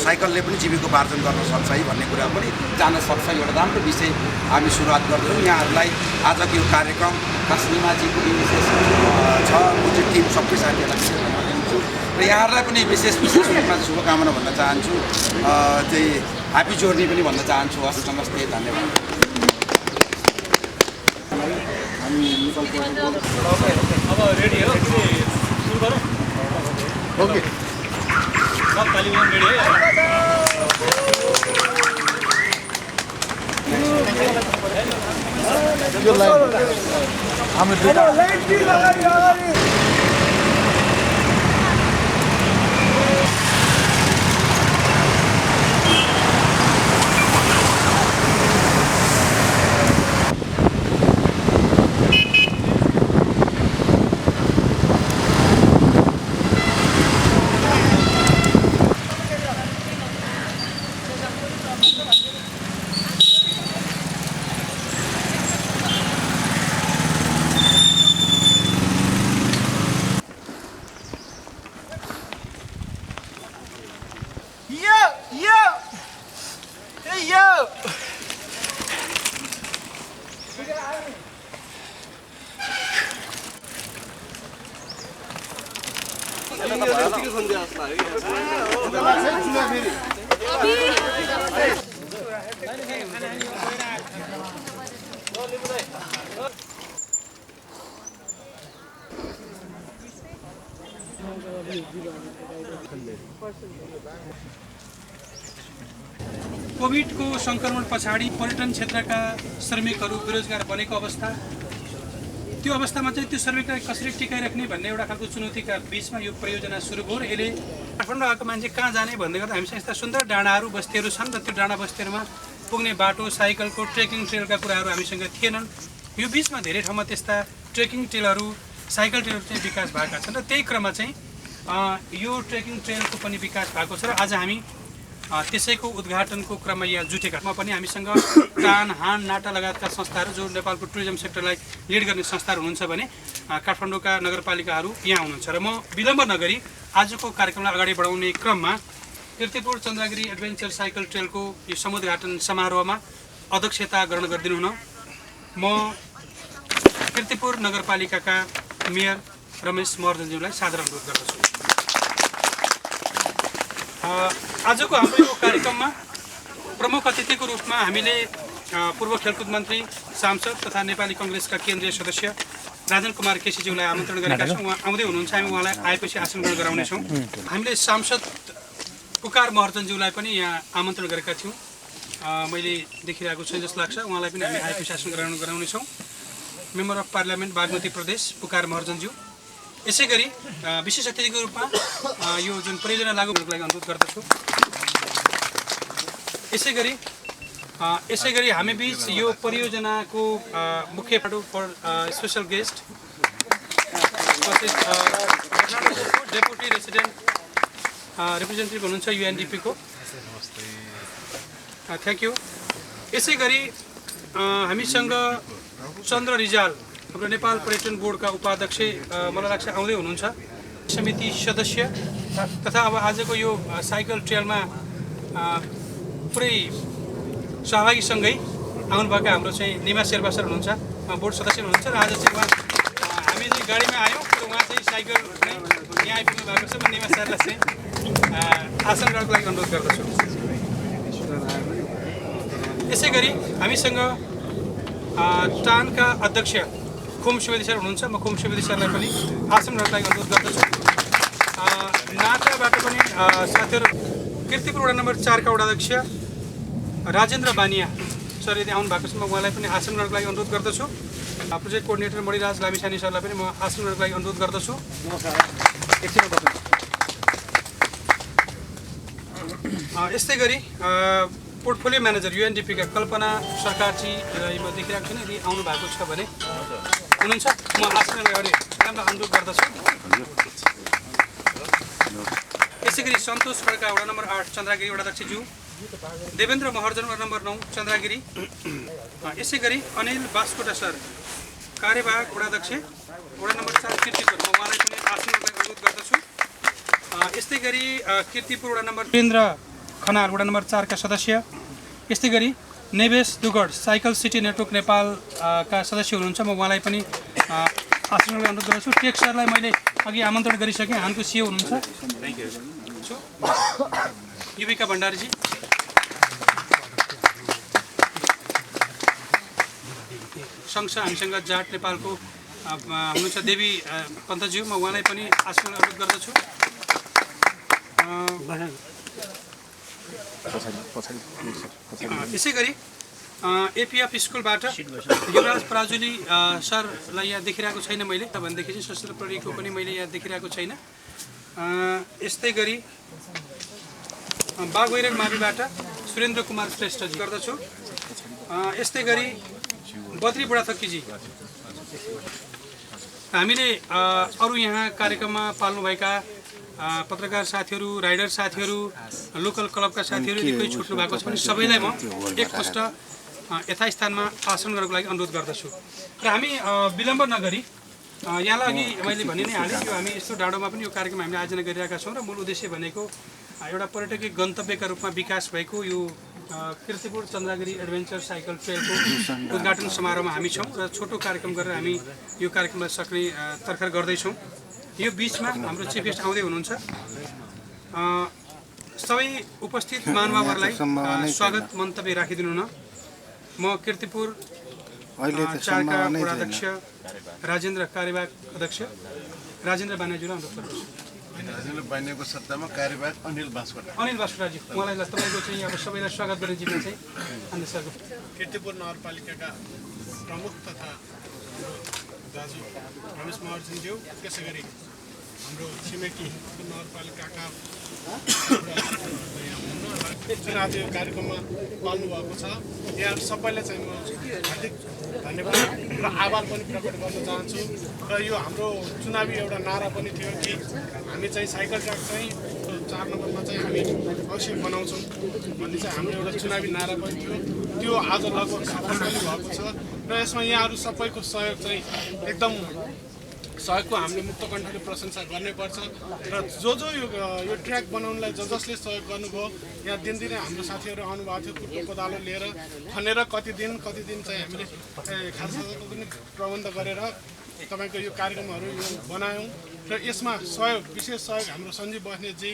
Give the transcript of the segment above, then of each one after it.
साइकलले पनि जीविकोपार्जन गर्न सक्छ है भन्ने कुरा पनि जान सक्छ। एउटा राम्रो विषय हामी सुरुवात गर्छौँ। यहाँहरूलाई आजको यो कार्यक्रम खास निमाजीको इनिसिएटिभ छ, म चाहिँ टिम सबै साथीहरूलाई विशेष धन्यवाद दिन्छु र यहाँहरूलाई पनि विशेष रूपमा शुभकामना भन्न चाहन्छु। चाहिँ ह्याप्पी जर्नी पनि भन्न चाहन्छु। हस्, नमस्ते, धन्यवाद। अब रेडी हो, सुरु गरौँ। ओके, सब तालिम रेडी है। यो लाइन हाम्रो दुईटा कोभिडको संक्रमण पछाडि पर्यटन क्षेत्रका श्रमिकहरू बेरोजगार बनेको अवस्था, त्यो अवस्थामा चाहिँ त्यो श्रमिकलाई कसरी टिकाइराख्ने भन्ने एउटा खालको चुनौतीका बीचमा यो परियोजना सुरु भयो र यसले काठमाडौँ आएको मान्छे कहाँ जाने भन्दै गर्दा हामीसँग यस्ता सुन्दर डाँडाहरू बस्तीहरू छन् र त्यो डाँडा बस्तीहरूमा पुग्ने बाटो, साइकलको ट्रेकिङ ट्रेलका कुराहरू हामीसँग थिएनन्। यो बीचमा धेरै ठाउँमा त्यस्ता ट्रेकिङ ट्रेलहरू, साइकल ट्रेलहरू चाहिँ विकास भएका छन् र त्यही क्रममा चाहिँ यो ट्रेकिङ ट्रेलको पनि विकास भएको छ र आज हामी त्यसैको उद्घाटनको क्रममा यहाँ जुटेका पनि हामीसँग कान, हान, नाटा लगायतका संस्थाहरू जो नेपालको टुरिज्म सेक्टरलाई लिड गर्ने संस्थाहरू हुनुहुन्छ भने काठमाडौँका नगरपालिकाहरू यहाँ हुनुहुन्छ र म विलम्ब नगरी आजको कार्यक्रमलाई अगाडि बढाउने क्रममा कीर्तिपुर चन्द्रगिरी एडभेन्चर साइकल ट्रेलको यो समुद्घाटन समारोहमा अध्यक्षता ग्रहण गरिदिनु हुन म कीर्तिपुर नगरपालिकाका मेयर रमेश महर्जनज्यूलाई सादर अनुरोध गर्दछु। आजको हाम्रो यो कार्यक्रममा प्रमुख अतिथिको रूपमा हामीले पूर्व खेलकुद मन्त्री, सांसद तथा नेपाली कङ्ग्रेसका केन्द्रीय सदस्य राजन कुमार केसीज्यूलाई आमन्त्रण गरेका छौँ। उहाँ आउँदै हुनुहुन्छ, हामी उहाँलाई आएपछि आसन ग्रहण गराउनेछौँ। हामीले सांसद पुकार महर्जनज्यूलाई पनि यहाँ आमन्त्रण गरेका थियौँ, मैले देखिरहेको छु जस्तो लाग्छ। उहाँलाई पनि हामी आएपछि आसन ग्रहण गराउनेछौँ। मेम्बर अफ पार्लियामेन्ट बागमती प्रदेश पुकार महर्जनज्यू, यसै गरी विशेष अतिथिको रूपमा यो जुन परियोजना लागू गर्नको लागि अनुरोध गर्दछु। यसै गरी हामी बीच यो परियोजनाको मुख्य for special guest deputy representative हुनुहुन्छ युएनडिपीको, थ्याङ्क यू। यसै गरी हामीसँग चन्द्र रिजाल, हाम्रो नेपाल पर्यटन बोर्डका उपाध्यक्ष मलाई लाग्छ आउँदै हुनुहुन्छ, समिति सदस्य तथा अब आजको यो साइकल ट्रेलमा पुरै सहभागीसँगै आउनुभएका हाम्रो चाहिँ निमा शेर्पा सर हुनुहुन्छ, बोर्ड सदस्य हुनुहुन्छ र आज चाहिँ उहाँ हामी चाहिँ गाडीमा आयौँ र उहाँ चाहिँ साइकल यहाँ आइपुग्नु भएको छ। म निमा सरलाई चाहिँ आसन गर्नको लागि अनुरोध गर्दछु। यसै गरी हामीसँग टानका अध्यक्ष खुम सुवेदी सर हुनुहुन्छ, म खुम सुवेदी सरलाई पनि आसन गर्नको लागि अनुरोध गर्दछु। नाटाबाट पनि साथीहरू कीर्तिपुर वडा नम्बर 4 का वडा अध्यक्ष राजेन्द्र बानिया सर यदि आउनु भएको छ, म उहाँलाई पनि आसन गर्नको लागि अनुरोध गर्दछु। प्रोजेक्ट कोअर्डिनेटर मणिराज लामिछाने सरलाई पनि म आसन गर्नको लागि अनुरोध गर्दछु। यस्तै गरी पोर्टफोलियो म्यानेजर युएनडिपीका कल्पना सरकारजी म देखिरहेको छु, यदि आउनु भएको छ भने हुनुहुन्छ, म आसन अगाडि अनुरोध गर्दछु। यसै गरी सन्तोष खड्का वडा नम्बर 8 चन्द्रगिरी वडा अध्यक्षज्यू, देवेन्द्र महर्जन वडा नम्बर 9 चन्द्रगिरी, यसै गरी अनिल बास्कोटा सर कार्यवाहक वडा अध्यक्ष वडा नम्बर 4 कीर्तिपुर, म उहाँलाई पनि आसन अनुरोध गर्दछु। यस्तै गरी कीर्तिपुर वडा नम्बर केन्द्र खनाल वडा नम्बर 4 का सदस्य, यस्तै गरी Nevesh Dugad cycle city network Nepal का सदस्य हुनुहुन्छ। म उहाँलाई पनि आसन गर्न अनुरोध गर्छु। टेक सरलाई मैले अघि आमन्त्रण गरिसकेँ, हानको सिओ हुनुहुन्छ। Thank you. युविका भण्डारीजी, सँगसँगै हामीसँग जाट नेपालको हुनुहुन्छ देवी पन्तज्यू, म उहाँलाई पनि आसन अनुरोध गर्दछु। यसै गरी एपिएफ स्कुलबाट युवराज पराजुली सरलाई यहाँ देखिरहेको छैन मैले, भनेदेखि चाहिँ सशस्त्र प्रहरीको पनि मैले यहाँ देखिरहेको छैन। यस्तै गरी बागवैरन माविबाट सुरेन्द्र कुमार श्रेष्ठ गर्दछु। यस्तै गरी बद्री बुढाथोकीजी, हामीले अरू यहाँ कार्यक्रममा पाल्नुभएका पत्रकार साथीहरू, राइडर साथीहरू, लोकल क्लबका साथीहरू यदि कोही छुट्नु भएको छ भने सबैलाई म एकपल्ट यथास्थानमा आसन गर्नको लागि अनुरोध गर्दछु। र हामी विलम्ब नगरी यहाँलाई अघि मैले भनि नै हालेँ, यो हामी यस्तो डाँडोमा पनि यो कार्यक्रम हामीले आयोजना गरिरहेका छौँ र मूल उद्देश्य भनेको एउटा पर्यटकीय गन्तव्यका रूपमा विकास भएको यो किर्तिपुर चन्द्रगिरी एडभेन्चर साइकल ट्रेलको उद्घाटन समारोहमा हामी छौँ र छोटो कार्यक्रम गरेर हामी यो कार्यक्रमलाई सक्ने तर्खर गर्दैछौँ। यो बिचमा हाम्रो चिफ गेस्ट आउँदै हुनुहुन्छ। सबै उपस्थित महानुभावहरूलाई स्वागत मन्तव्य राखिदिनु न। म किर्तिपुर चारका वडाध्यक्ष राजेन्द्र कार्यवाहक अध्यक्ष राजेन्द्र बान्याज्यूलाई अनुरोध गर्दछु। राजेन्द्र बान्याको सत्तामा कार्यवाहक अनिल बास्कोटाजी, उहाँलाई तपाईँको चाहिँ अब सबैलाई स्वागत गर्ने जिम्मा चाहिँ अन्य सरको। किर्तिपुर नगरपालिकाका प्रमुख तथा दाजु रमेश महर्जनज्यू, त्यसै गरी हाम्रो छिमेकी नगरपालिकाका जुन आज यो कार्यक्रममा पाल्नुभएको छ, यहाँ सबैलाई चाहिँ म हार्दिक धन्यवाद र आभार पनि प्रकट गर्न चाहन्छु। र यो हाम्रो चुनावी एउटा नारा पनि थियो कि हामी चाहिँ साइकल ट्र्याक चाहिँ 4 नम्बरमा चाहिँ हामी अवश्य बनाउँछौँ भन्ने चाहिँ हाम्रो एउटा चुनावी नारा पनि थियो। त्यो आज लगभग सफल पनि भएको छ र यसमा यहाँहरू सबैको सहयोग चाहिँ एकदम सहयोगको हामीले मुक्त कण्ठले प्रशंसा गर्नैपर्छ। र जो यो ट्र्याक बनाउनलाई जसले सहयोग गर्नुभयो, यहाँ दिनदिनै हाम्रो साथीहरू आउनुभएको थियो कुटो कोदालो लिएर खनेर कति दिन चाहिँ हामीले खाजाको पनि प्रबन्ध गरेर तपाईँको यो कार्यक्रमहरू यो बनायौँ। र यसमा विशेष सहयोग हाम्रो सञ्जीव बस्नेतजी,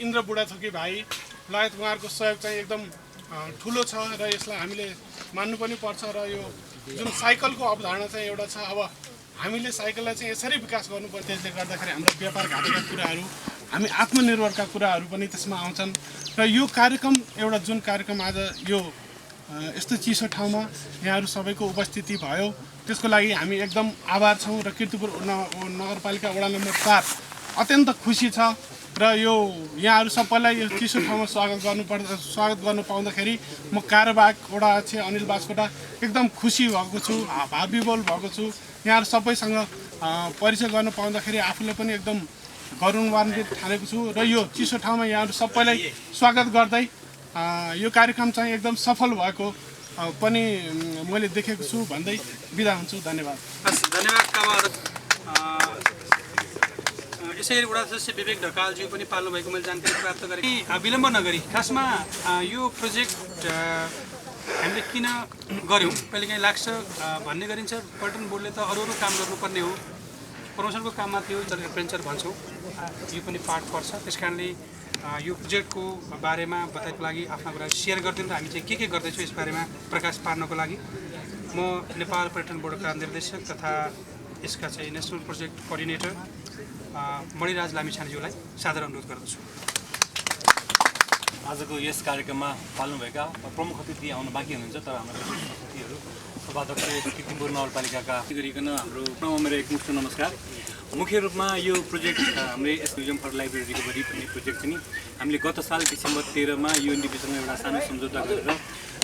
इन्द्र बुढाथोकी भाइ लगायत उहाँहरूको सहयोग चाहिँ एकदम ठुलो छ र यसलाई हामीले मान्नु पनि पर्छ। र यो जुन साइकलको अवधारणा चाहिँ एउटा छ, अब हामीले साइकललाई चाहिँ यसरी विकास गर्नुपर्छ। त्यसले गर्दाखेरि हाम्रो व्यापार घाटाका कुराहरू, हामी आत्मनिर्भरका कुराहरू पनि त्यसमा आउँछन्। र यो कार्यक्रम एउटा जुन कार्यक्रम आज यो यस्तो चिसो ठाउँमा यहाँहरू सबैको उपस्थिति भयो, त्यसको लागि हामी एकदम आभार छौँ। र किर्तिपुर नगरपालिका वडा नम्बर 4 अत्यन्त खुसी छ। र यो यहाँहरू सबैलाई यो चिसो ठाउँमा स्वागत गर्नु पाउँदाखेरि म कार्यवाहक वडा अध्यक्ष अनिल बास्कोटा एकदम खुसी भएको छु, भावविभोल भएको छु। यहाँहरू सबैसँग परिचय गर्नु पाउँदाखेरि आफूले पनि एकदम गौरवान्वित ठानेको छु। र यो चिसो ठाउँमा यहाँहरू सबैलाई स्वागत गर्दै यो कार्यक्रम चाहिँ एकदम सफल भएको पनि मैले देखेको छु भन्दै बिदा हुन्छु। धन्यवाद। धन्यवाद। यसै गरी वडा सदस्य विवेक ढकालज्यू पनि पाल्नु भएको मैले जानकारी प्राप्त गरेँ। विलम्ब नगरी खासमा यो प्रोजेक्ट हामीले किन गऱ्यौँ कहिलेकाहीँ लाग्छ भन्ने गरिन्छ, पर्यटन बोर्डले त अरू काम गर्नुपर्ने हो, प्रमोसनको काममा थियो एडभेन्चर भन्छौँ, यो पनि पार्ट पर्छ। त्यस कारणले यो प्रोजेक्टको बारेमा बताइको लागि आफ्ना कुरा सेयर गरिदिनु र हामी चाहिँ के गर्दैछौँ यस बारेमा प्रकाश पार्नको लागि म नेपाल पर्यटन बोर्डका निर्देशक तथा यसका चाहिँ नेसनल प्रोजेक्ट कोअर्डिनेटर मणिराज लामिछानेज्यूलाई सादर अनुरोध गर्दछु। आजको यस कार्यक्रममा पाल्नुभएका प्रमुख अतिथि आउन बाँकी हुनुहुन्छ, तर हाम्रो अतिथिहरू उपाध्यक्ष किर्तिपुर नगरपालिकाका गरिकन हाम्रो मेरो एकमुष्ट नमस्कार। मुख्य रूपमा यो प्रोजेक्ट हामीले म्युजियम फर लाइब्रेरीको बढी भन्ने प्रोजेक्ट चाहिँ हामीले गत साल डिसेम्बर 13मा युएनडिपीसँग एउटा सानो सम्झौता गरेर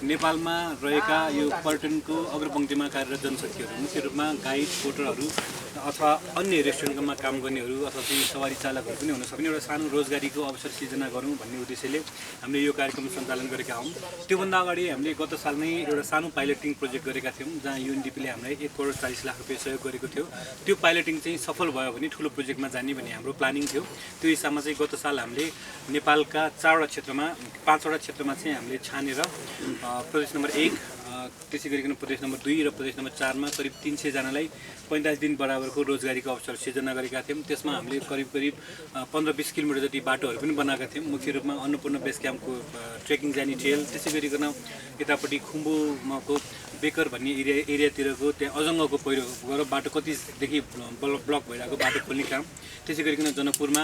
नेपालमा रहेका यो पर्यटनको अग्रपङ्क्तिमा कार्यरत जनशक्तिहरू, मुख्य रूपमा गाइड पोर्टरहरू अथवा अन्य रेस्टुरेन्टमा काम गर्नेहरू अथवा चाहिँ सवारी चालकहरू पनि हुन सक्ने एउटा सानो रोजगारीको अवसर सिर्जना गरौँ भन्ने उद्देश्यले हामीले यो कार्यक्रम सञ्चालन गरेका हौँ। त्योभन्दा अगाडि हामीले गत साल नै एउटा सानो पाइलटिङ प्रोजेक्ट गरेका थियौँ जहाँ UNDP ले हामीलाई 1,40,00,000 रुपियाँ सहयोग गरेको थियो। त्यो पाइलटिङ चाहिँ सफल भयो भने ठुलो प्रोजेक्टमा जाने भन्ने हाम्रो प्लानिङ थियो। त्यो हिसाबमा चाहिँ गत साल हामीले नेपालका 5वटा क्षेत्रमा चाहिँ हामीले छानेर प्रदेश नम्बर 1 त्यसै गरिकन प्रदेश नम्बर 2 र प्रदेश नम्बर 4 मा करिब 300 जनालाई 45 दिन बराबरको रोजगारीको अवसर सिर्जना गरेका थियौँ। त्यसमा हामीले करिब 15-20 किलोमिटर जति बाटोहरू पनि बनाएका थियौँ। मुख्य रूपमा अन्नपूर्ण बेस क्याम्पको ट्रेकिङ जाने ट्रेल, त्यसै गरिकन यतापट्टि खुम्बुको बेकर भन्ने एरियातिरको त्यहाँ अजङ्गको पहिरो गएर बाटो कतिदेखि ब्लक भइरहेको बाटो खोल्ने काम, त्यसै गरिकन जनकपुरमा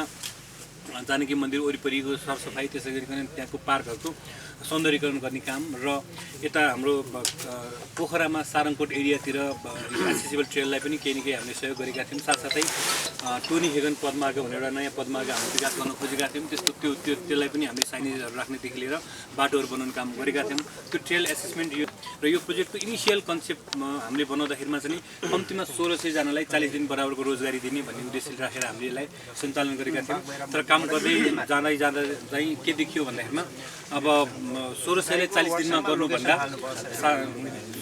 जानकी मन्दिर वरिपरिको सरसफाइ, त्यसै गरिकन त्यहाँको पार्कहरूको सौन्दर्यीकरण गर्ने काम र यता हाम्रो पोखरामा सारङकोट एरियातिर एक्सेसिबल ट्रेललाई पनि केही न केही हामीले सहयोग गरेका थियौँ। साथसाथै टोनी हेगन पदमार्ग भनेर एउटा नयाँ पदमार्ग हामीले विकास गर्न खोजेका थियौँ। त्यसलाई पनि हामीले साइनेजहरू राख्नेदेखि लिएर बाटोहरू बनाउने काम गरेका थियौँ। त्यो ट्रेल एसेसमेन्ट र यो प्रोजेक्टको इनिसियल कन्सेप्टमा हामीले बनाउँदाखेरिमा चाहिँ कम्तीमा 1600 जनालाई 40 दिन बराबरको रोजगारी दिने भन्ने उद्देश्य राखेर हामीले यसलाई सञ्चालन गरेका थियौँ। तर काम गर्दै जाँदा चाहिँ के देखियो भन्दाखेरिमा अब 1600लाई 40 दिनमा गर्नुभन्दा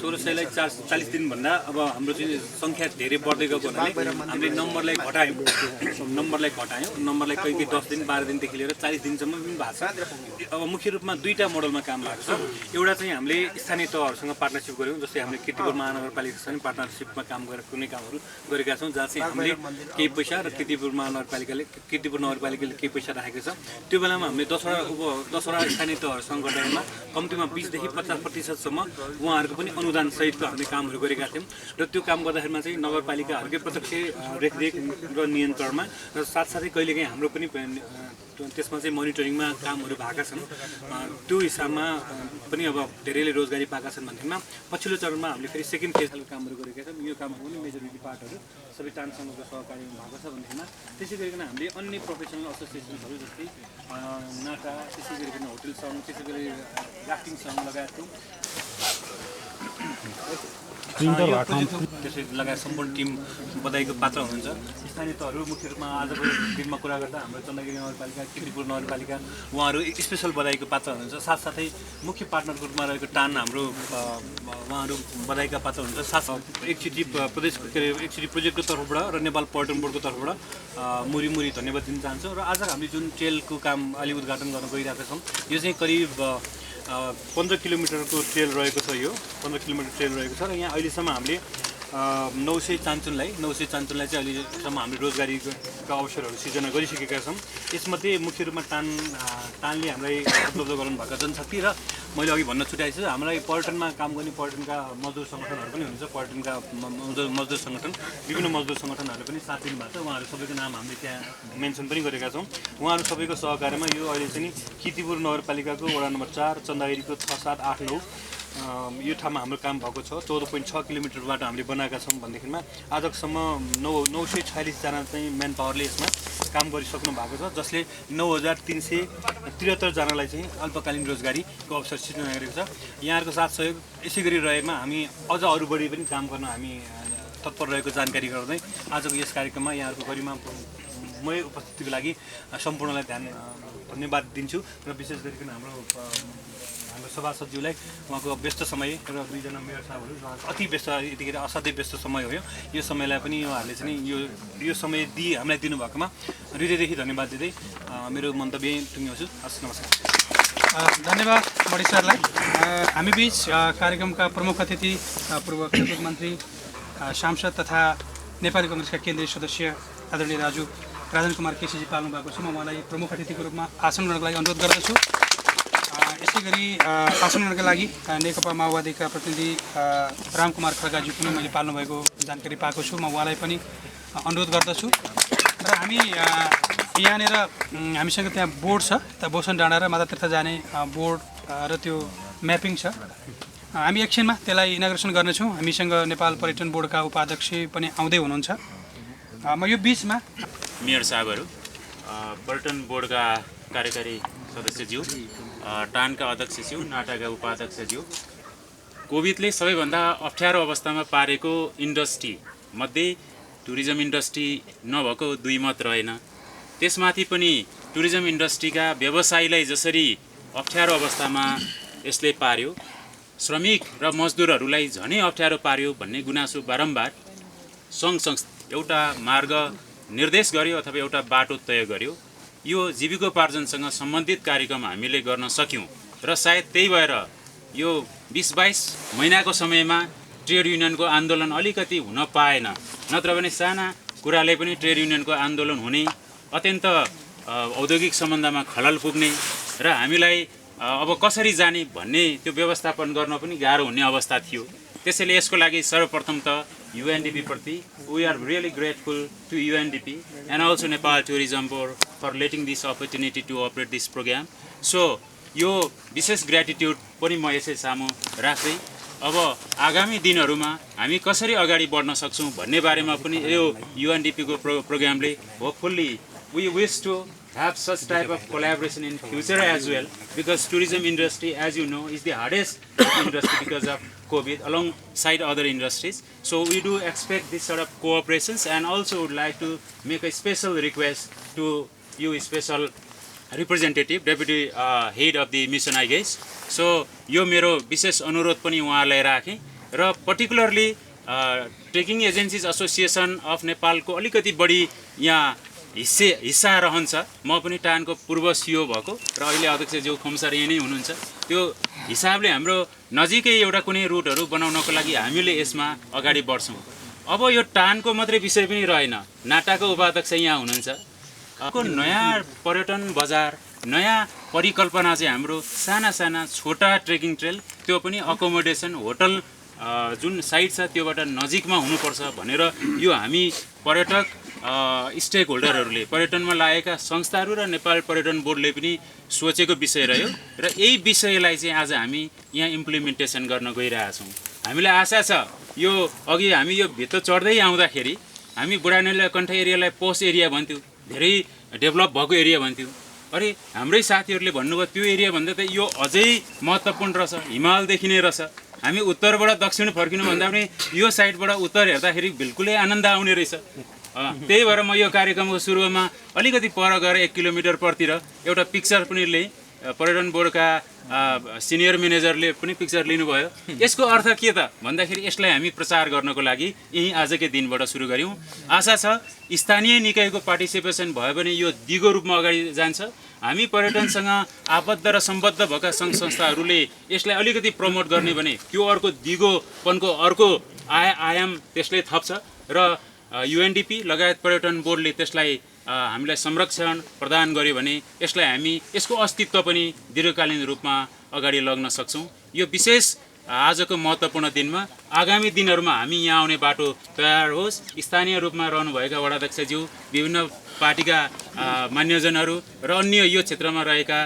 1600लाई 40 दिनभन्दा अब हाम्रो चाहिँ सङ्ख्या धेरै बढ्दै गएको हुनाले हामीले नम्बरलाई घटायौँ। नम्बरलाई कहीँ 10 दिन 12 दिनदेखि लिएर 40 दिनसम्म पनि भएको छ। अब मुख्य रूपमा 2टा मोडलमा काम भएको छ। एउटा चाहिँ हामीले स्थानीय तहहरूसँग पार्टनरसिप गऱ्यौँ, जस्तै हामीले कीर्तिपुर महानगरपालिकासँग पार्टनरसिपमा काम गरेर कुनै कामहरू गरेका छौँ, जहाँ चाहिँ हामीले केही पैसा र कीर्तिपुर नगरपालिकाले केही पैसा राखेको छ। त्यो बेलामा हामीले 10वटा स्थानीय तहहरूसँग गर्दाखेरिमा कम्तीमा 20देखि 50% उहाँहरूको पनि अनुदान सहितको हामीले कामहरू गरेका थियौँ। र त्यो काम गर्दाखेरिमा चाहिँ नगरपालिकाहरूकै प्रत्यक्ष रेखदेख र नियन्त्रणमा र साथसाथै कहिलेकाहीँ हाम्रो पनि त्यसमा चाहिँ मोनिटरिङमा कामहरू भएका छन्। त्यो हिसाबमा पनि अब धेरैले रोजगारी पाएका छन् भन्नेमा पछिल्लो चरणमा हामीले फेरि सेकेन्ड फेजको कामहरू गरेका छौँ। यो कामहरू पनि मेजोरिटी पार्टहरू सबै टानसँगको सहकार्यमा भएको छ भन्नेमा त्यसै गरिकन हामीले अन्य प्रोफेसनल एसोसिएसनहरू जस्तै नाटा, त्यसै गरिकन होटल सङ्घ, त्यसै गरी राफ्टिङ सङ्घ लगायतको त्यसै लगायत सम्पूर्ण टिम बधाईको पात्र हुनुहुन्छ। स्थानीय तहहरू मुख्य रूपमा आजको दिनमा कुरा गर्दा हाम्रो चन्द्रगिरी नगरपालिका, कीर्तिपुर नगरपालिका उहाँहरू स्पेसल बधाईको पात्र हुनुहुन्छ। साथसाथै मुख्य पार्टनरको रूपमा रहेको टान हाम्रो उहाँहरू बधाईका पात्र हुनुहुन्छ। एकचोटि प्रोजेक्टको तर्फबाट र नेपाल पर्यटन बोर्डको तर्फबाट मुरी धन्यवाद दिन चाहन्छौँ। र आज हामीले जुन ट्रेलको काम अलि उद्घाटन गर्न गइरहेका छौँ, यो चाहिँ करिब 15 किलोमिटरको ट्रेल रहेको छ। यो 15 किलोमिटर ट्रेल रहेको छ र यहाँ अहिलेसम्म हामीले 900 चान्चुनलाई चाहिँ अहिलेसम्म हामीले रोजगारीका अवसरहरू सिर्जना गरिसकेका छौँ। यसमध्ये मुख्य रूपमा टानले हामीलाई उपलब्ध गराउनु भएको जनशक्ति र मैले अघि भन्न छुट्याएको छु, हामीलाई पर्यटनमा काम गर्ने पर्यटनका मजदुर सङ्गठनहरू पनि हुनुहुन्छ। पर्यटनका मजदुर सङ्गठन, विभिन्न मजदुर सङ्गठनहरूले पनि साथ दिनुभएको छ। उहाँहरू सबैको नाम हामीले त्यहाँ मेन्सन पनि गरेका छौँ। उहाँहरू सबैको सहकार्यमा यो अहिले चाहिँ कीर्तिपुर नगरपालिकाको वडा नम्बर 4 चन्दागिरीको 6, 7, 8, 9 यो ठाउँमा हाम्रो काम भएको छ। 14.6 किलोमिटर बाटो हामीले बनाएका छौँ भनेदेखिमा आजसम्म 946 जना चाहिँ म्यान पावरले यसमा काम गरिसक्नु भएको छ, जसले 9373 जनालाई चाहिँ अल्पकालीन रोजगारीको अवसर सिर्जना गरेको छ। यहाँहरूको साथ सहयोग यसै गरी रहेमा हामी अझ अरू बढी पनि काम गर्न हामी तत्पर रहेको जानकारी गराउँदै आजको यस कार्यक्रममा यहाँहरूको गरिमामय उपस्थितिको लागि सम्पूर्णलाई धन्यवाद दिन्छु। र विशेष गरिकन हाम्रो सभासदज्यूलाई उहाँको व्यस्त समय र 2 जना मेयर साहबहरू अति व्यस्त, यतिखेर असाध्यै व्यस्त समय हो। यो समयलाई पनि उहाँहरूले चाहिँ यो समय हामीलाई दिनुभएकोमा हृदयदेखि धन्यवाद दिँदै मेरो मन्तव्य टुङ्ग्याउँछु। हस्, नमस्कार। धन्यवाद बडी सरलाई। हामी बीच कार्यक्रमका प्रमुख अतिथि पूर्व खेलकुद मन्त्री, सांसद तथा नेपाली काङ्ग्रेसका केन्द्रीय सदस्य आदरणीय राजन कुमार केसीजी पाल्नु भएको छ। म उहाँलाई प्रमुख अतिथिको रूपमा आसन गर्नको लागि अनुरोध गर्दछु। यसै गरी आसन गर्नका लागि नेकपा माओवादीका प्रतिनिधि रामकुमार खड्गाजी पनि मैले पाल्नु भएको जानकारी पाएको छु। म उहाँलाई पनि अनुरोध गर्दछु। र हामी यहाँनिर हामीसँग त्यहाँ बोर्ड छ, त्यहाँ बोसन डाँडा र माता तीर्थ जाने बोर्ड र त्यो म्यापिङ छ। हामी एकछिनमा त्यसलाई इनाग्रेसन गर्नेछौँ। हामीसँग नेपाल पर्यटन बोर्डका उपाध्यक्ष पनि आउँदै हुनुहुन्छ। म यो बिचमा मेयर साहबहरू, पर्यटन बोर्डका कार्यकारी सदस्यज्यू, टानका अध्यक्षज्यू, नाटाका उपाध्यक्षज्यू, कोभिडले सबैभन्दा अप्ठ्यारो अवस्थामा पारेको इन्डस्ट्री मध्ये टुरिज्म इन्डस्ट्री नभएको दुई मत रहेन। त्यसमाथि पनि टुरिज्म इन्डस्ट्रीका व्यवसायीलाई जसरी अप्ठ्यारो अवस्थामा यसले पार्यो, श्रमिक र मजदुरहरूलाई झनै अप्ठ्यारो पार्यो भन्ने गुनासो बारम्बार सङ्घ एउटा मार्ग निर्देश गर्यो अथवा एउटा बाटो तय गर्यो। यो जीविकोपार्जनसँग सम्बन्धित कार्यक्रम हामीले गर्न सक्यौँ र सायद त्यही भएर यो 20-22 महिनाको समयमा ट्रेड युनियनको आन्दोलन अलिकति हुन पाएन, नत्र भने साना कुराले पनि ट्रेड युनियनको आन्दोलन हुने, अत्यन्त औद्योगिक सम्बन्धमा खलल पुग्ने र हामीलाई अब कसरी जाने भन्ने त्यो व्यवस्थापन गर्न पनि गाह्रो हुने अवस्था थियो। त्यसैले यसको लागि सर्वप्रथम त UNDP प्रति we are really grateful to UNDP and also Nepal Tourism Board for letting this opportunity to operate this program. So यो विशेष ग्र्याटिट्युड पनि म यसै सामु राख्दै अब आगामी दिनहरूमा हामी कसरी अगाडि बढ्न सक्छौँ भन्ने बारेमा पनि यो UNDP को प्रोग्रामले hopefully we wish to have such type of collaboration in future as well, because tourism industry, as you know, is the hardest industry because of COVID alongside other industries. So we do expect this sort of cooperations, and also would like to make a special request to you, special representative, deputy head of the mission, I guess. So यो मेरो विशेष अनुरोध पनि उहाँलाई राखेँ र particularly trekking agencies association of नेपालको अलिकति बढी यहाँ हिस्सा रहन्छ। म पनि टानको पूर्व सिओ भएको र अहिले अध्यक्षज्यू खोमसार यही नै हुनुहुन्छ। त्यो हिसाबले हाम्रो नजिकै एउटा कुनै रुटहरू बनाउनको लागि हामीले यसमा अगाडि बढ्छौँ। अब यो टानको मात्रै विषय पनि रहेन, नाटाको उपाध्यक्ष यहाँ हुनुहुन्छ। नयाँ पर्यटन बजार, नयाँ परिकल्पना चाहिँ हाम्रो साना साना छोटा ट्रेकिङ ट्रेल, त्यो पनि अकोमोडेसन होटल जुन साइट छ त्योबाट नजिकमा हुनुपर्छ भनेर यो हामी पर्यटक स्टेक होल्डरहरूले, पर्यटनमा लागेका संस्थाहरू र नेपाल पर्यटन बोर्डले पनि सोचेको विषय रह्यो र यही विषयलाई चाहिँ आज हामी यहाँ इम्प्लिमेन्टेसन गर्न गइरहेछौँ। हामीलाई आशा छ यो अघि हामी यो भित्र चढ्दै आउँदाखेरि हामी बुढानीलकण्ठ एरियालाई पोस्ट एरिया भन्थ्यौँ, धेरै डेभलप भएको एरिया भन्थ्यौँ। अरे हाम्रै साथीहरूले भन्नुभयो त्यो एरिया भन्दा त यो अझै महत्त्वपूर्ण रहेछ, हिमालदेखि नै रहेछ। हामी उत्तरबाट दक्षिण फर्किनु भन्दा पनि यो साइडबाट उत्तर हेर्दाखेरि बिल्कुलै आनन्द आउने रहेछ। त्यही भएर म यो कार्यक्रमको सुरुमा अलिकति पर गएर 1 किलोमिटर परतिर एउटा पिक्चर पनि लिएँ। पर्यटन बोर्डका सिनियर म्यानेजरले पनि पिक्चर लिनुभयो। यसको अर्थ के त भन्दाखेरि यसलाई हामी प्रचार गर्नको लागि यही आजकै दिनबाट सुरु गऱ्यौँ। आशा छ स्थानीय निकायको पार्टिसिपेसन भयो भने यो दिगो रूपमा अगाडि जान्छ। हामी पर्यटनसँग आबद्ध र सम्बद्ध भएका सङ्घ संस्थाहरूले यसलाई अलिकति प्रमोट गर्ने भने त्यो अर्को दिगोपनको अर्को आयाम त्यसले थप्छ र UNDP लगायत पर्यटन बोर्डले त्यसलाई हामीलाई संरक्षण प्रदान गर्यो भने यसलाई हामी यसको अस्तित्व पनि दीर्घकालीन रूपमा अगाडि लग्न सक्छौँ। यो विशेष आजको महत्त्वपूर्ण दिनमा आगामी दिनहरूमा हामी यहाँ आउने बाटो तयार होस्। स्थानीय रूपमा रहनुभएका वडाध्यक्षज्यू, विभिन्न पार्टीका मान्यजनहरू र अन्य यो क्षेत्रमा रहेका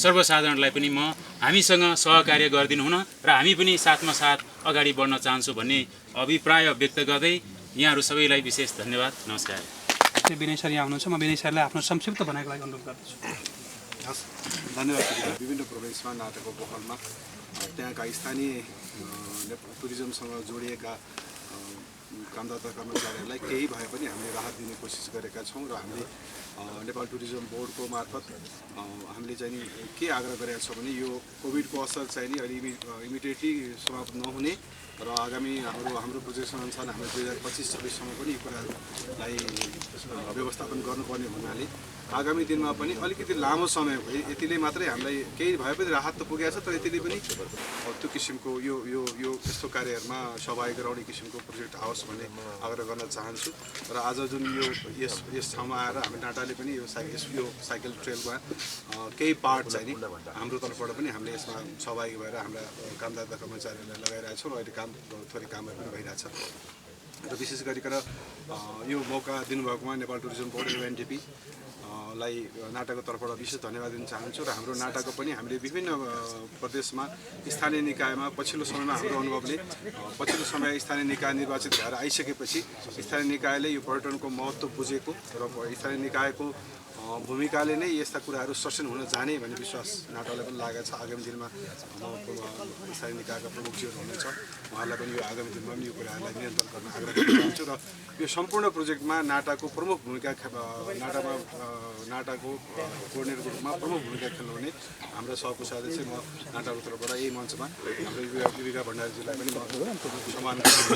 सर्वसाधारणलाई पनि म हामीसँग सहकार्य गरिदिनु हुन र हामी पनि साथमा साथ अगाडि बढ्न चाहन्छु भन्ने अभिप्राय व्यक्त गर्दै यहाँहरू सबैलाई विशेष धन्यवाद। नमस्कार। विनय सर यहाँ हुनुहुन्छ, म विनय सरलाई आफ्नो संक्षिप्त भनाइको लागि अनुरोध गर्दछु। हस्, धन्यवाद। विभिन्न प्रोभिन्समा नाटकको पहलमा त्यहाँका स्थानीय टुरिज्मसँग जोडिएका कामदाता कर्मचारीहरूलाई केही भए पनि हामीले राहत दिने कोसिस गरेका छौँ र हामीले नेपाल टुरिज्म बोर्डको मार्फत हामीले चाहिँ नि के आग्रह गरेका छौँ भने यो कोभिडको असर चाहिँ नि अहिले इमिडिएटली समाप्त नहुने र आगामी हाम्रो प्रोजेक्सन अनुसार हाम्रो 2025-26सम्म पनि यी कुराहरूलाई व्यवस्थापन गर्नुपर्ने हुनाले आगामी दिनमा पनि अलिकति लामो समय यतिले मात्रै हामीलाई केही भए पनि राहत त पुगेको छ, तर यतिले पनि त्यो किसिमको यो यो यो यस्तो कार्यहरूमा सहभागी गराउने किसिमको प्रोजेक्ट आओस् भन्ने आग्रह गर्न चाहन्छु। र आज जुन यो यस ठाउँमा आएर हामी नाटाले पनि यो साइकल ट्रेलमा केही पार्ट चाहिँ नि हाम्रो तर्फबाट पनि हामीले यसमा सहभागी भएर हाम्रा कामदाता कर्मचारीहरूलाई लगाइरहेका छौँ र अहिले थोरै कामहरू पनि भइरहेछ। र विशेष गरिकन यो मौका दिनुभएकोमा नेपाल टुरिज्म बोर्ड UNDP लाई नाटाको तर्फबाट विशेष धन्यवाद दिन चाहन्छु। र हाम्रो नाटाको पनि हामीले विभिन्न प्रदेशमा स्थानीय निकायमा पछिल्लो समयमा हाम्रो अनुभवले पछिल्लो समय स्थानीय निकाय निर्वाचित भएर आइसकेपछि स्थानीय निकायले यो पर्यटनको महत्त्व बुझेको र स्थानीय निकायको भूमिकाले नै यस्ता कुराहरू सस्टेन हुन जाने भन्ने विश्वास नाटालाई पनि लागेको छ। आगामी दिनमा स्थानीय निकायका प्रमुखजीहरू हुनुहुन्छ, उहाँहरूलाई पनि यो आगामी दिनमा पनि यो कुराहरूलाई नियन्त्रण गर्न आग्रह गर्न चाहन्छु र यो सम्पूर्ण प्रोजेक्टमा नाटाको प्रमुख भूमिका नाटाको कोअर्डिनेटरको रूपमा प्रमुख भूमिका खेल्नुहुने हाम्रो सहकोषाध्यक्ष चाहिँ म नाटाको तर्फबाट यही मञ्चमा हाम्रो युविका भण्डारीजीलाई पनि सम्मान आफ्नो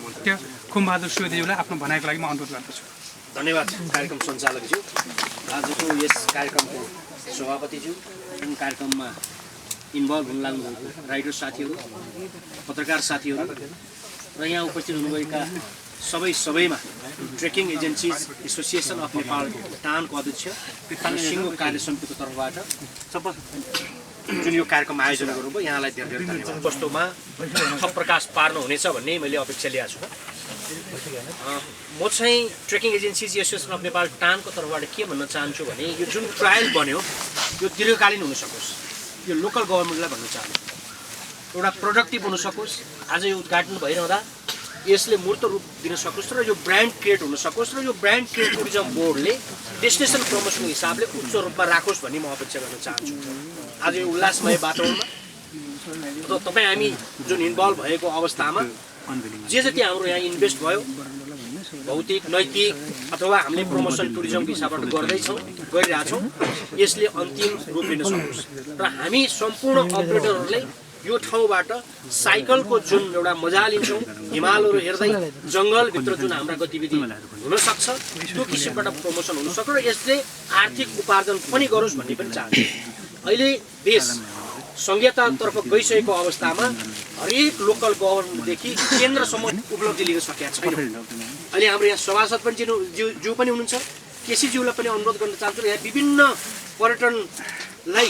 मन्त्री खुमबहादुर सुवेदीज्यूलाई आफ्नो भनाइको लागि म अनुरोध गर्दछु। धन्यवाद कार्यक्रम सञ्चालकज्यू, आजको यस कार्यक्रमको सभापतिज्यू, जुन कार्यक्रममा इन्भल्भ हुन लाग्नुभएको राइडर साथीहरू, पत्रकार साथीहरू र यहाँ उपस्थित हुनुभएका सबैमा trekking agencies association of Nepal टानको अध्यक्ष सिङ्गो कार्य समितिको तर्फबाट जुन यो कार्यक्रम आयोजना गर्नुभयो यहाँलाई धेरै धेरै धन्यवाद। कस्तोमा थप प्रकाश पार्नुहुनेछ भन्ने मैले अपेक्षा लिएको छु। म चाहिँ trekking agencies association of Nepal टानको तर्फबाट के भन्न चाहन्छु भने यो जुन ट्रायल बन्यो यो दीर्घकालीन हुन सकोस्, यो लोकल गभर्मेन्टलाई भन्न चाहन्छु, एउटा प्रोडक्टिभ हुन सकोस्। आज यो उद्घाटन भइरहँदा यसले मूर्त रूप दिन सकोस् र यो ब्रान्ड क्रिएट हुन सकोस् र यो ब्रान्ड क्रिएट टुरिज्म बोर्डले डेस्टिनेसन प्रमोसनको हिसाबले उच्च रूपमा राखोस् भन्ने म अपेक्षा गर्न चाहन्छु। आज यो उल्लासमय वातावरणमा तपाईँ हामी जुन इन्भल्भ भएको अवस्थामा जे जति हाम्रो यहाँ इन्भेस्ट भयो भौतिक नैतिक अथवा हामीले प्रमोसन टुरिज्मको हिसाबबाट गरिरहेछौँ यसले अन्तिम रूप लिन सकोस् र हामी सम्पूर्ण अपरेटरहरूले यो ठाउँबाट साइकलको जुन एउटा मजा लिन्छौँ, हिमालहरू हेर्दै जङ्गलभित्र जुन हाम्रा गतिविधि हुनसक्छ त्यो किसिमबाट प्रमोसन हुनसक्छ र यसले आर्थिक उपार्जन पनि गरोस् भन्ने पनि चाहन्छु। अहिले देश संघीयतातर्फ गइसकेको अवस्थामा हरेक लोकल गभर्मेन्टदेखि केन्द्रसम्म उपलब्धि लिन सकेका छैन। अहिले हाम्रो यहाँ सभासद पनि ज्यू पनि हुनुहुन्छ, केसीज्यूलाई पनि अनुरोध गर्न चाहन्छु र यहाँ विभिन्न पर्यटनलाई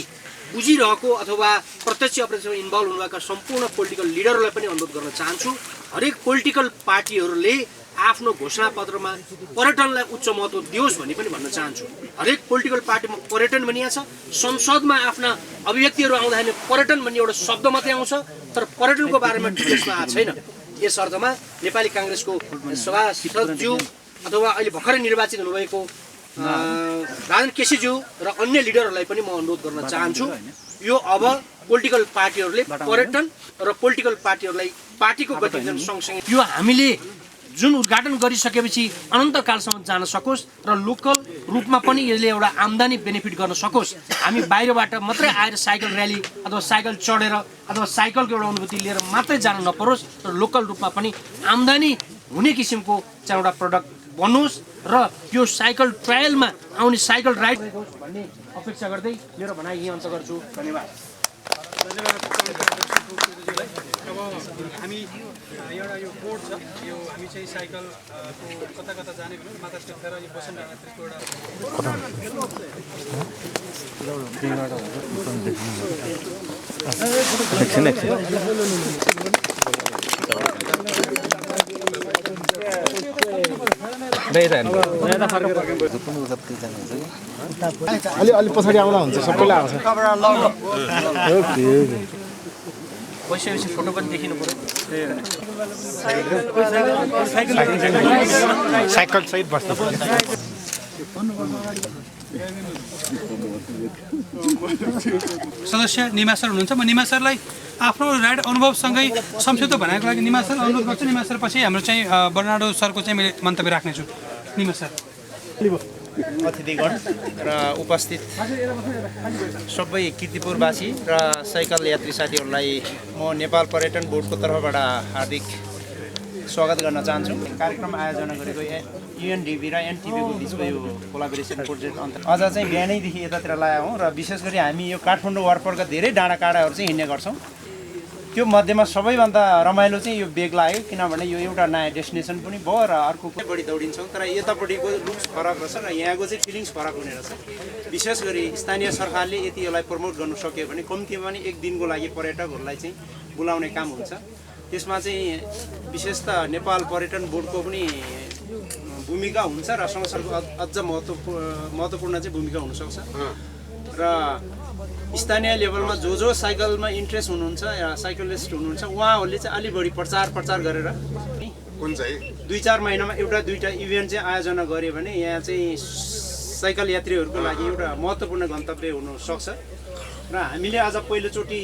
बुझिरहेको अथवा प्रत्यक्ष अपरेसनमा इन्भल्भ हुनुभएका सम्पूर्ण पोलिटिकल लिडरहरूलाई पनि अनुरोध गर्न चाहन्छु। हरेक पोलिटिकल पार्टीहरूले आफ्नो घोषणापत्रमा पर्यटनलाई उच्च महत्त्व दियोस् भन्ने पनि भन्न चाहन्छु। हरेक पोलिटिकल पार्टीमा पर्यटन भनी छ, संसदमा आफ्ना अभिव्यक्तिहरू आउँदाखेरि पर्यटन भन्ने एउटा शब्द मात्रै आउँछ तर पर्यटनको बारेमा डिटेल्समा आएको छैन। यस अर्थमा नेपाली काङ्ग्रेसको सभासदज्यू अथवा अहिले भर्खरै निर्वाचित हुनुभएको राजन केसीज्यू र अन्य लिडरहरूलाई पनि म अनुरोध गर्न चाहन्छु यो अब पोलिटिकल पार्टीहरूले पर्यटन र पोलिटिकल पार्टीहरूलाई पार्टीको गतिविधि सँगसँगै यो हामीले जुन उद्घाटन गरिसकेपछि अनन्तकालसम्म जान सकोस् र लोकल रूपमा पनि यसले एउटा आम्दानी बेनिफिट गर्न सकोस्। हामी बाहिरबाट मात्रै आएर साइकल र्याली अथवा साइकल चढेर अथवा साइकलको एउटा अनुभूति लिएर मात्रै जान नपरोस् र लोकल रूपमा पनि आम्दानी हुने किसिमको चाहिँ एउटा प्रडक्ट बनोस् र यो साइकल ट्रायलमा आउने साइकल राइड भन्ने अपेक्षा गर्दै मेरो भनाइ यही अन्त गर्छु। धन्यवाद। अब हामी एउटा यो बोर्ड छ, यो हामी चाहिँ साइकलको कता कता जाने भनेर माता टेकेर यो बसन्त यात्रीको अलि पछाडि आउँदा हुन्छ, सबैलाई आउँछ। पैसा फोटो पनि देखिनु पर्यो। साइकल सहित बस्नु सदस्य निमा सर हुनुहुन्छ। म निमा सरलाई आफ्नो राइड अनुभवसँगै संक्षिप्त भनाइको लागि निमा सर अनुरोध गर्छु। निमा सर पछि हाम्रो चाहिँ बर्नाडो सरको चाहिँ मैले मन्तव्य राख्नेछु। निमा सर। अतिथिगण र उपस्थित सबै कीर्तिपुरवासी र साइकल यात्री साथीहरूलाई म नेपाल पर्यटन बोर्डको तर्फबाट हार्दिक स्वागत गर्न चाहन्छु। कार्यक्रम आयोजना गरेको युएनडिबी र एनटिबीको बिचको यो कोलाबोरेसन प्रोजेक्ट अझ चाहिँ बिहानैदेखि यतातिर लगाएको हौँ र विशेष गरी हामी यो काठमाडौँ वरपरका धेरै डाँडा काँडाहरू चाहिँ हिँड्ने गर्छौँ। त्यो मध्येमा सबैभन्दा रमाइलो चाहिँ यो बेग लाग्यो, किनभने यो एउटा नयाँ डेस्टिनेसन पनि भयो र अर्को बढी दौडिन्छौँ तर यतापट्टिको लुक्स फरक रहेछ र यहाँको चाहिँ फिलिङ्स फरक हुने रहेछ। विशेष गरी स्थानीय सरकारले यति यसलाई प्रमोट गर्नु सक्यो भने कम्तीमा पनि एक दिनको लागि पर्यटकहरूलाई चाहिँ बोलाउने काम हुन्छ। त्यसमा चाहिँ विशेष त नेपाल पर्यटन बोर्डको पनि भूमिका हुन्छ र सँगसँगै अझ महत्त्वपूर्ण चाहिँ भूमिका हुनसक्छ र स्थानीय लेभलमा जो साइकलमा इन्ट्रेस्ट हुनुहुन्छ या साइकलिस्ट हुनुहुन्छ उहाँहरूले चाहिँ अलि बढी प्रचार गरेर कुन चाहिँ 2-4 महिनामा एउटा दुईटा इभेन्ट चाहिँ आयोजना गरे भने यहाँ चाहिँ साइकल यात्रीहरूको लागि एउटा महत्त्वपूर्ण गन्तव्य हुन सक्छ र हामीले आज पहिलोचोटि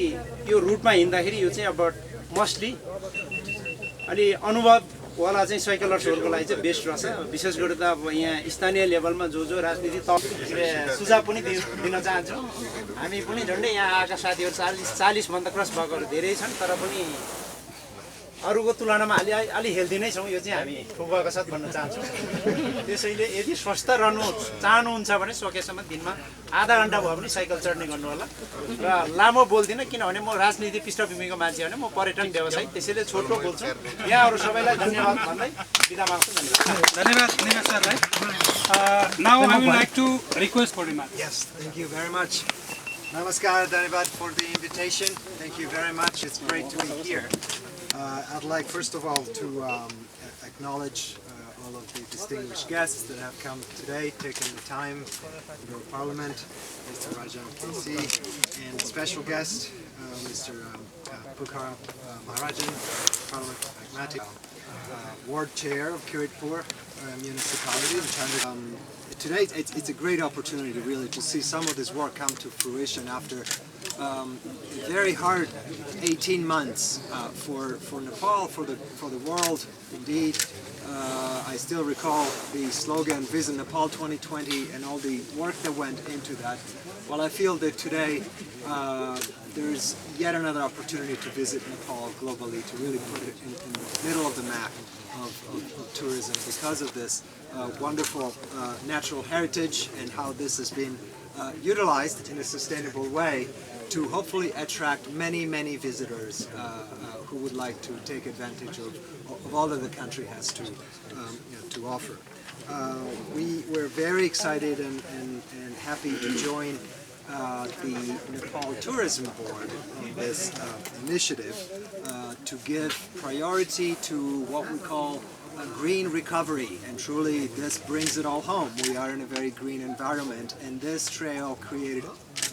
यो रुटमा हिँड्दाखेरि यो चाहिँ अब मस्टली अलि अनुभववाला चाहिँ साइकलर्सहरूको लागि चाहिँ बेस्ट रहेछ। विशेष गरी त अब यहाँ स्थानीय लेभलमा जो राजनीति सुझाव पनि दिन चाहन्छु। हामी पनि झन्डै यहाँ आएका साथीहरू 40-भन्दा क्रस भएकोहरू धेरै छन्, तर पनि अरूको तुलनामा अलि हेल्दी नै छौँ। यो चाहिँ हामी ठोकको साथ भन्न चाहन्छौँ। त्यसैले यदि स्वस्थ रहनु चाहनुहुन्छ भने सकेसम्म दिनमा आधा घन्टा भयो भने साइकल चढ्ने गर्नु होला। र लामो बोल्दिनँ किनभने म राजनीति पृष्ठभूमिको मान्छे होइन, म पर्यटन व्यवसायी, त्यसैले छोटो बोल्छु। यहाँहरू सबैलाई धन्यवाद भन्दै बिदा माग्छु। धन्यवाद सरलाई। Now I would like to request for remarks. Yes, thank you very much. Namaskar, Dhanyavad for the invitation. Thank you very much. It's great to be here. I'd like first of all to acknowledge all of the distinguished guests that have come today, taken the time in your parliament, Mr. Rajan KC, and special guest, Mr. Pukhara Maharajan, Parliament Pragmatic, Ward Chair of Kiritpur Municipality. Today it's a great opportunity really to see some of this work come to fruition after very hard 18 months for Nepal, for the world. Indeed, I still recall the slogan Visit Nepal 2020 and all the work that went into that. Well, I feel that today there's yet another opportunity to visit Nepal globally, to really put it in the middle of the map of tourism because of this wonderful natural heritage and how this has been utilized in a sustainable way to hopefully attract many visitors who would like to take advantage of all that the country has to offer. We were very excited and happy to join the Nepal Tourism Board on this initiative to give priority to what we call a green recovery, and truly this brings it all home. We are in a very green environment, and this trail created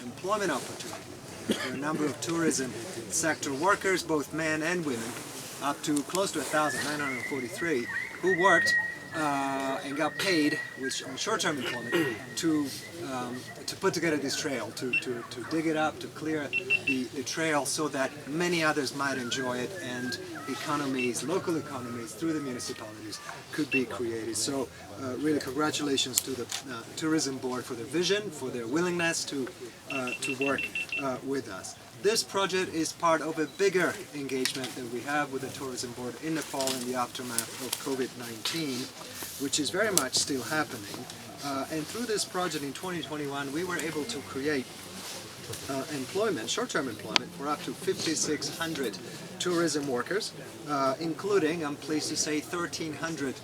employment opportunity for a number of tourism sector workers, both men and women, up to close to 1,943, who worked and got paid on short-term employment to put together this trail, to dig it up, to clear the trail so that many others might enjoy it, and economies, local economies through the municipalities could be created. So really congratulations to the Tourism Board for their vision, for their willingness to work with us. This project is part of a bigger engagement that we have with the Tourism Board in Nepal in the aftermath of COVID-19, which is very much still happening. And through this project in 2021, we were able to create employment, short-term employment, for up to 5,600 tourism workers, including, I'm pleased to say, 1,300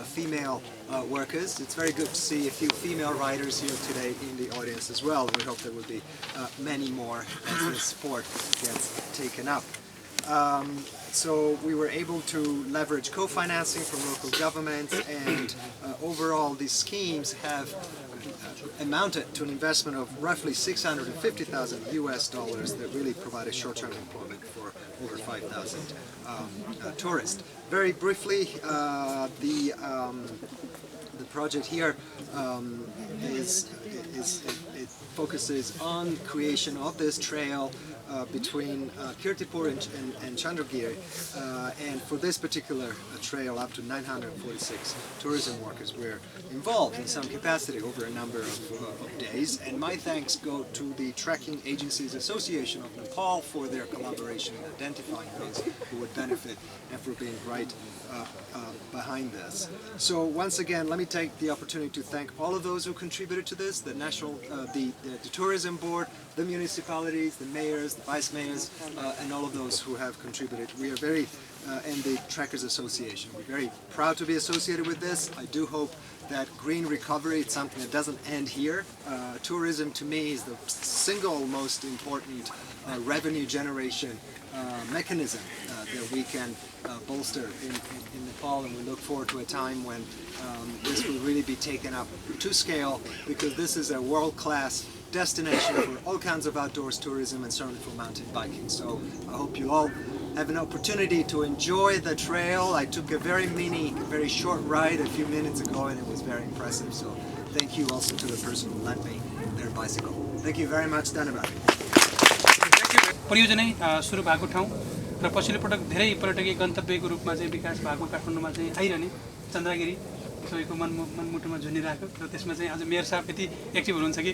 female workers. It's very good to see a few female riders here today in the audience as well. We hope there will be many more as this sport gets taken up. So we were able to leverage co-financing from local governments, and overall these schemes have amounted to an investment of roughly $650,000 that really provided short-term employment for over 5,000 tourists. Very briefly, the project here it focuses on creation of this trail between Kirtipur and Chandragiri, and for this particular trail up to 946 tourism workers were involved in some capacity over a number of days, and my thanks go to the Trekking Agencies Association of Nepal for their collaboration in identifying those who would benefit and for being right behind this. So once again, let me take the opportunity to thank all of those who contributed to this, the Tourism Board, the municipalities, the mayors, the vice mayors, and all of those who have contributed. We are very, and the Trekkers Association, we're very proud to be associated with this. I do hope that green recovery is something that doesn't end here. Tourism to me is the single most important revenue generation mechanism that we can bolster in Nepal, and we look forward to a time when this will really be taken up to scale, because this is a world-class destination for all kinds of outdoors tourism and certainly for mountain biking. So I hope you all have an opportunity to enjoy the trail. I took a very short ride a few minutes ago, and it was very impressive. So thank you also to the person who lent me their bicycle. Thank you very much, Dhanabad. परियोजनै सुरु भएको ठाउँ र पछिल्लो पटक धेरै पर्यटकीय गन्तव्यको रूपमा चाहिँ विकास भएको काठमाडौँमा चाहिँ आइरहने चन्द्रगिरी सबैको मनमुटुमा झुनिरहेको र त्यसमा चाहिँ आज मेयर साहब यति एक्टिभ हुनुहुन्छ कि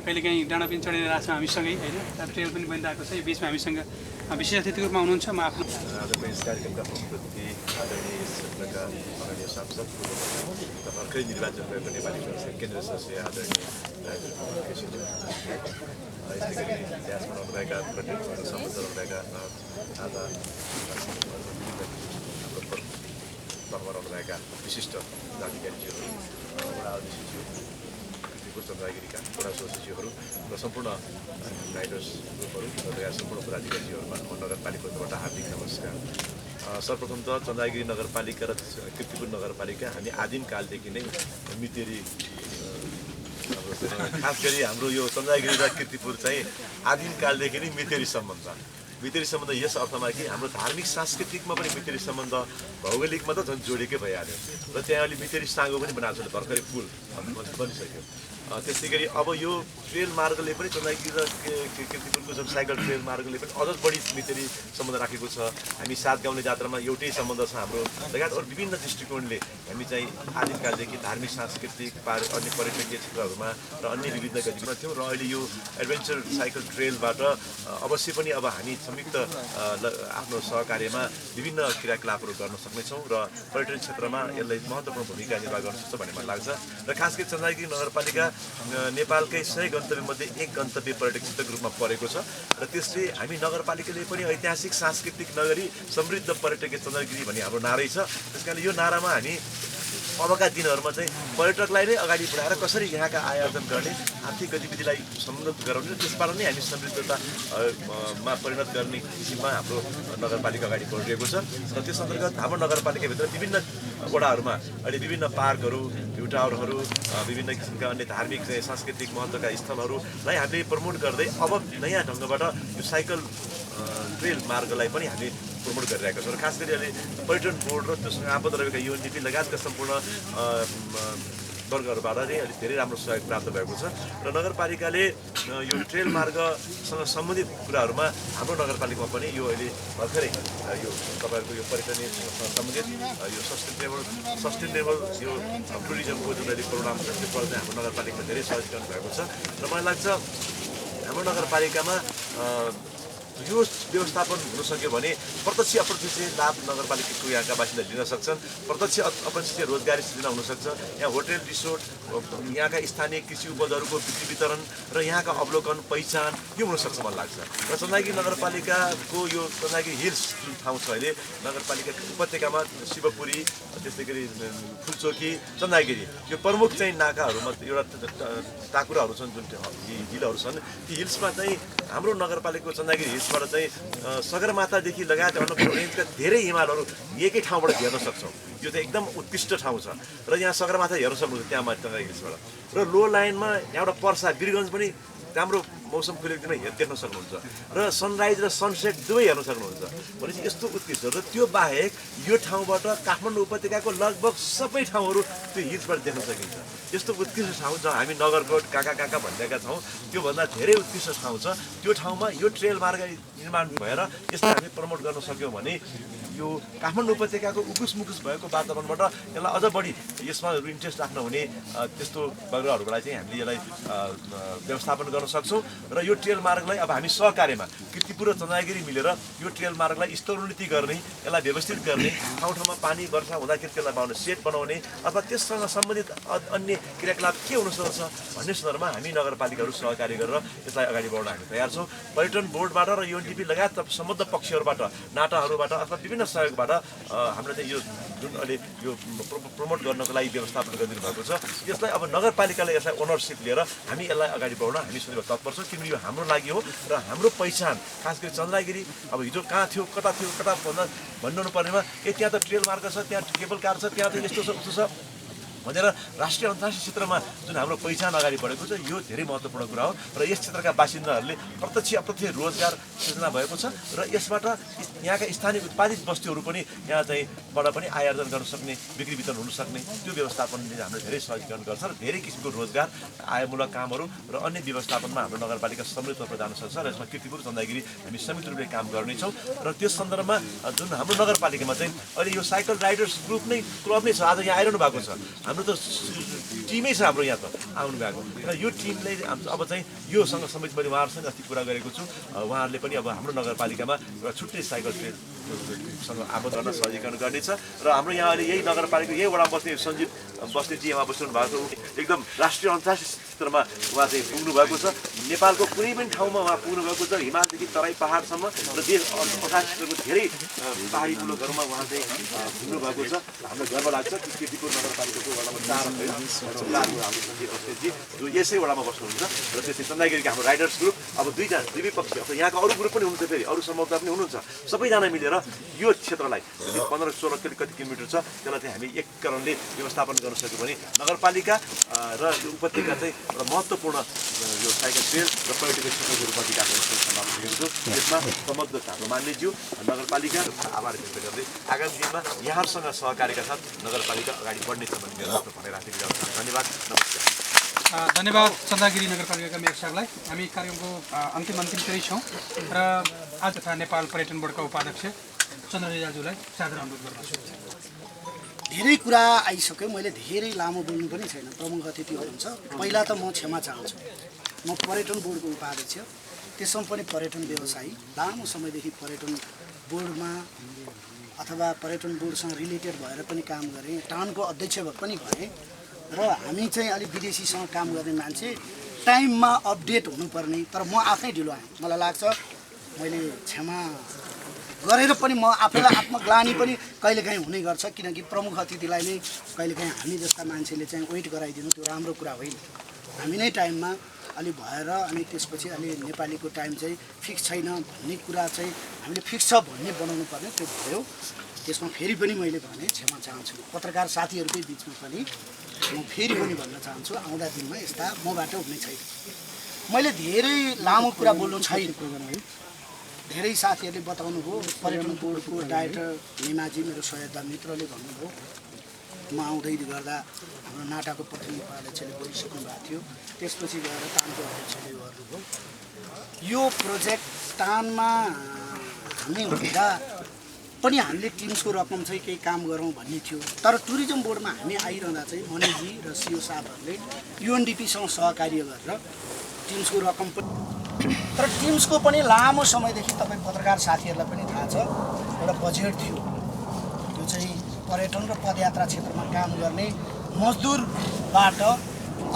कहिलेकाहीँ डाँडा पनि चढिरहेको छ हामीसँगै होइन ट्रेल पनि बनिरहेको छ यो बिचमा हामीसँग विशेष अतिथिको रूपमा हुनुहुन्छ म आफ्नो आजको यस कार्यक्रमका प्रमुख आदरणीय यस क्षेत्रका माननीय सांसद भर्खरै निर्वाचन भएको नेपाली काङ्ग्रेसका केन्द्रीय सदस्य आदरणीय केसीज्यू यस्तै गरी इतिहास बनाउनुभएका पर्यटकहरू सम्बन्ध रहनुभएका आज हाम्रो तर्फमा रहनुभएका विशिष्ट अधिकारीज्यूहरू वडा अध्यक्षज्यू चन्द्रगिरीका वडा सदस्यज्यूहरू र सम्पूर्ण राइडर्स ग्रुपहरू लगायत सम्पूर्ण पदाधिकारीज्यूहरूमा म नगरपालिकाबाट हार्दिक नमस्कार। सर्वप्रथम त चन्द्रगिरी नगरपालिका र कीर्तिपुर नगरपालिका हामी आदिम कालदेखि नै मितेरी खास गरी हाम्रो यो चन्द्रगिरी र कीर्तिपुर चाहिँ आदिम कालदेखि नै मितेरी सम्बन्ध यस अर्थमा कि हाम्रो धार्मिक सांस्कृतिकमा पनि मितेरी सम्बन्ध भौगोलिकमा त झन् जोडेकै भइहाल्यो र त्यहाँ अहिले मितेरी साँगो पनि बनाएको छ भर्खरै पुल बनिसक्यो। त्यसै गरी अब यो ट्रेल मार्गले पनि चन्द्रगिरी र कीर्तिपुरको जुन साइकल ट्रेल मार्गले पनि अझ बढी मितेरी सम्बन्ध राखेको छ। हामी 7 गाउँले जात्रामा एउटै सम्बन्ध छ हाम्रो लगायत अरू विभिन्न दृष्टिकोणले हामी चाहिँ आदिमकालदेखि धार्मिक सांस्कृतिक अन्य पर्यटकीय क्षेत्रहरूमा र अन्य विविध गतिविधिमा थियौँ र अहिले यो एडभेन्चर साइकल ट्रेलबाट अवश्य पनि अब हामी संयुक्त आफ्नो सहकार्यमा विभिन्न क्रियाकलापहरू गर्न सक्नेछौँ र पर्यटन क्षेत्रमा यसलाई महत्त्वपूर्ण भूमिका निर्वाह गर्न सक्छ भन्ने मलाई लाग्छ र खास गरी चन्द्रगिरी नगरपालिका नेपालकै 100 गन्तव्यमध्ये एक गन्तव्य पर्यटक क्षेत्रको रूपमा परेको छ र त्यसले हामी नगरपालिकाले पनि ऐतिहासिक सांस्कृतिक नगरी समृद्ध पर्यटकीय चन्द्रगिरी भन्ने हाम्रो नारै छ। त्यसकारणले यो नारामा हामी अबका दिनहरूमा चाहिँ पर्यटकलाई नै अगाडि बढाएर कसरी यहाँका आय आर्जन गर्ने आर्थिक गतिविधिलाई समृद्ध गराउने र त्यसबाट नै हामी समृद्धतामा परिणत गर्ने किसिममा हाम्रो नगरपालिका अगाडि बढिरहेको छ र त्यस अन्तर्गत हाम्रो नगरपालिकाभित्र विभिन्न वडाहरूमा अहिले विभिन्न पार्कहरू भ्यू टावरहरू विभिन्न किसिमका अन्य धार्मिक सांस्कृतिक महत्त्वका स्थलहरूलाई हामीले प्रमोट गर्दै अब नयाँ ढङ्गबाट यो साइकल ट्रेल मार्गलाई पनि हामी प्रमोट गरिरहेका छौँ र खास गरी अहिले पर्यटन बोर्ड र त्योसँग आबद्ध रहेका युएनडिपी लगायतका सम्पूर्ण वर्गहरूबाट नै अहिले धेरै राम्रो सहयोग प्राप्त भएको छ र नगरपालिकाले यो ट्रेल मार्गसँग सम्बन्धित कुराहरूमा हाम्रो नगरपालिकामा पनि यो अहिले भर्खरै यो तपाईँहरूको यो पर्यटनसँग सम्बन्धित यो सस्टेनेबल यो टुरिज्मको जुन अहिले प्रोग्राम छ त्यसबाट चाहिँ हाम्रो नगरपालिकामा धेरै सहयोग गर्नुभएको छ र मलाई लाग्छ हाम्रो नगरपालिकामा यो व्यवस्थापन हुन सक्यो भने प्रत्यक्ष अप्रत्यक्ष लाभ नगरपालिकाको यहाँका बासिन्दा लिन सक्छन्। प्रत्यक्ष अप्रत्यक्ष रोजगारी सृजना हुनसक्छ। यहाँ होटल रिसोर्ट यहाँका स्थानीय कृषि उपजहरूको बिक्री वितरण र यहाँका अवलोकन पहिचान यो हुनसक्छ मलाई लाग्छ र चन्द्रगिरी नगरपालिकाको यो चन्द्रगिरी हिल्स जुन ठाउँ छ अहिले नगरपालिका उपत्यकामा शिवपुरी त्यस्तै गरी फुलचोकी चन्द्रगिरी यो प्रमुख चाहिँ नाकाहरूमा एउटा टाकुराहरू छन् जुन हिलहरू छन् ती हिल्समा चाहिँ हाम्रो नगरपालिकाको चन्द्रगिरी हिल्सबाट चाहिँ सगरमाथादेखि लगायत रेन्जका धेरै हिमालहरू एकै ठाउँबाट हेर्न सक्छौँ। यो चाहिँ एकदम उत्कृष्ट ठाउँ छ र यहाँ सगरमाथा हेर्न सक्नुहुन्छ त्यहाँ चन्द्रगिरी हिल्सबाट र लो लाइनमा यहाँबाट पर्सा वीरगञ्ज पनि राम्रो मौसम खुलेको देख्न सक्नुहुन्छ र सनराइज र सनसेट दुवै हेर्न सक्नुहुन्छ भनेपछि यस्तो उत्कृष्ट र त्यो बाहेक यो ठाउँबाट काठमाडौँ उपत्यकाको लगभग सबै ठाउँहरू त्यो हिल्सबाट देख्न सकिन्छ। यस्तो उत्कृष्ट ठाउँ जहाँ हामी नगरकोट काका भनिरहेका छौँ त्योभन्दा धेरै उत्कृष्ट ठाउँ छ। त्यो ठाउँमा यो ट्रेल मार्ग निर्माण भएर यसलाई हामी प्रमोट गर्न सक्यौँ भने यो काठमाडौँ उपत्यकाको उकुस मुकुस भएको वातावरणबाट यसलाई अझ बढी यसमा इन्ट्रेस्ट राख्नुहुने त्यस्तो वर्गहरूलाई चाहिँ हामीले यसलाई व्यवस्थापन गर्न सक्छौँ र यो ट्रेल मार्गलाई अब हामी सहकार्यमा कीर्तिपुर र चन्द्रगिरी मिलेर यो ट्रेल मार्गलाई स्तरोन्नति गर्ने यसलाई व्यवस्थित गर्ने ठाउँ ठाउँमा पानी वर्षा हुँदाखेरि त्यसलाई बनाउने सेट बनाउने अथवा त्यससँग सम्बन्धित अन्य क्रियाकलाप के हुनसक्छ भन्ने सन्दर्भमा हामी नगरपालिकाहरू सहकार्य गरेर यसलाई अगाडि बढाउन हामी तयार छौँ। पर्यटन बोर्डबाट र युएनडिपी लगायत सम्बद्ध पक्षहरूबाट नाटाहरूबाट अथवा विभिन्न सहयोगबाट हाम्रो चाहिँ यो जुन अहिले यो प्रमोट गर्नको लागि व्यवस्थापन गरिदिनु भएको छ यसलाई अब नगरपालिकाले यसलाई ओनरसिप लिएर हामी यसलाई अगाडि बढाउन हामी सदैव तत्पर छौँ किनभने यो हाम्रो लागि हो र हाम्रो पहिचान खास गरी चन्द्रगिरी अब हिजो कहाँ थियो कता भन्नु पर्नेमा त्यहाँ त ट्रेल मार्ग छ त्यहाँ केबल कार छ त्यहाँ त यस्तो छ उस्तो छ भनेर राष्ट्रिय अन्तर्राष्ट्रिय क्षेत्रमा जुन हाम्रो पहिचान अगाडि बढेको छ यो धेरै महत्त्वपूर्ण कुरा हो र यस क्षेत्रका बासिन्दाहरूले प्रत्यक्ष अप्रत्यक्ष रोजगार सृजना भएको छ र यसबाट यहाँका स्थानीय उत्पादित वस्तुहरू पनि यहाँ चाहिँ बाट पनि आयार्जन गर्न सक्ने बिक्री वितरण हुन सक्ने त्यो व्यवस्थापनले हामीलाई धेरै सहजीकरण गर्छ र धेरै किसिमको रोजगार आयमूलक कामहरू र अन्य व्यवस्थापनमा हाम्रो नगरपालिका समृद्ध रूपमा जान सक्छ र यसमा कीर्तिपुर चन्दागिरी हामी संयुक्त रूपले काम गर्नेछौँ र त्यस सन्दर्भमा जुन हाम्रो नगरपालिकामा चाहिँ अहिले यो साइकल राइडर्स ग्रुप नै क्लब नै छ आज यहाँ आइरहनु भएको छ हाम्रो त टिमै छ हाम्रो यहाँ त आउनु भएको र यो टिमले अब चाहिँ योसँग समेत मैले उहाँहरूसँग अस्ति कुरा गरेको छु उहाँहरूले पनि अब हाम्रो नगरपालिकामा एउटा छुट्टै साइकल ट्रेडसँग आबद्ध गर्न सहजीकरण गर्नेछ र हाम्रो यहाँ अहिले यही नगरपालिका यही वडा बस्ने सञ्जीव बस्नेजी उहाँ बस्नु भएको छ एकदम राष्ट्रिय अन्तर्राष्ट्रिय क्षेत्रमा उहाँ चाहिँ पुग्नु भएको छ नेपालको कुनै पनि ठाउँमा उहाँ पुग्नु भएको छ हिमालदेखि तराई पहाडसम्म र देश अन्तर्राष्ट्रियको धेरै पहाडी मुलुकहरूमा उहाँ चाहिँ पुग्नु भएको छ हामीलाई गर्व लाग्छ कि कीर्तिपुर नगरपालिकाको वडामा 4 हाम्रो सञ्जीव बस्नेजी जो यसै वडामा बस्नुहुन्छ र त्यसै चन्दागिरीका हाम्रो राइडर्स ग्रुप अब दुई विपक्षी अब यहाँको अरू ग्रुप पनि हुनुहुन्छ फेरि अरू समूहका पनि हुनुहुन्छ सबैजना मिलेर यो क्षेत्रलाई 15-16 कति किलोमिटर छ त्यसलाई चाहिँ हामी एक कारणले व्यवस्थापन गर्न सक्यौँ भने नगरपालिका र यो उपत्यका चाहिँ एउटा महत्त्वपूर्ण यो साइकल ट्रेल र पर्यटकीय क्षेत्रको रूपमा विकास गर्न सम्भावना देखेको छु यसमा सम्बद्ध हाम्रो मान्यज्यू नगरपालिका आभार व्यक्त गर्दै आगामी दिनमा यहाँहरूसँग सहकार्यका साथ नगरपालिका अगाडि बढ्नेछ भन्ने मेरो भनेर राखेको छ धन्यवाद नमस्कार धन्यवाद चन्दागिरी नगरपालिकाका मेयर साहबलाई हामी कार्यक्रमको अन्तिमतिरै छौँ र आज तथा नेपाल पर्यटन बोर्डका उपाध्यक्ष चन्द्रजी दाजुलाई सादर अनुरोध गर्दछु धेरै कुरा आइसक्यो मैले धेरै लामो बोल्नु पनि छैन प्रमुख अतिथि हुनुहुन्छ पहिला त म क्षमा चाहन्छु म पर्यटन बोर्डको उपाध्यक्ष त्यसमा पनि पर्यटन व्यवसायी लामो समयदेखि पर्यटन बोर्डमा अथवा पर्यटन बोर्डसँग रिलेटेड भएर पनि काम गरेँ टाउनको अध्यक्ष पनि भएँ र हामी चाहिँ अलिक विदेशीसँग काम गर्ने मान्छे टाइममा अपडेट हुनुपर्ने तर म आफै ढिलो आएँ मलाई लाग्छ मैले क्षमा गरेर पनि म आफैलाई आत्मग्लानी पनि कहिलेकाहीँ हुने गर्छ किनकि प्रमुख अतिथिलाई नै कहिलेकाहीँ हामी जस्ता मान्छेले चाहिँ वेट गराइदिनु त्यो राम्रो कुरा होइन हामी नै टाइममा अलि भएर अनि त्यसपछि अलि नेपालीको टाइम चाहिँ फिक्स छैन भन्ने कुरा चाहिँ हामीले फिक्स छ भन्ने बनाउनु पर्ने त्यो भयो त्यसमा फेरि पनि मैले भने क्षमा चाहन्छु पत्रकार साथीहरूकै बिचमा पनि म फेरि पनि भन्न चाहन्छु आउँदा दिनमा यस्ता मबाट हुने छैन मैले धेरै लामो कुरा बोल्नु छैन धेरै साथीहरूले बताउनु भयो पर्यटन बोर्डको डाइरेक्टर निमाजी मेरो सहयोगदा मित्रले भन्नुभयो म आउँदै गर्दा हाम्रो नाटाको प्रतिनिधि उपाध्यक्षले बोलिसक्नु भएको थियो त्यसपछि गएर तानको अध्यक्षले गर्नुभयो यो प्रोजेक्ट तानमा हामी हुँदा पनि हामीले टिम्सको रकम चाहिँ केही काम गरौँ भन्ने थियो तर टुरिज्म बोर्डमा हामी आइरहँदा चाहिँ मणिजी र सिओ साहबहरूले युएनडिपीसँग सहकार्य गरेर टिम्सको रकम पनि तर टिम्सको पनि लामो समयदेखि तपाईँ पत्रकार साथीहरूलाई पनि थाहा छ एउटा बजेट थियो त्यो चाहिँ पर्यटन र पदयात्रा क्षेत्रमा काम गर्ने मजदुरबाट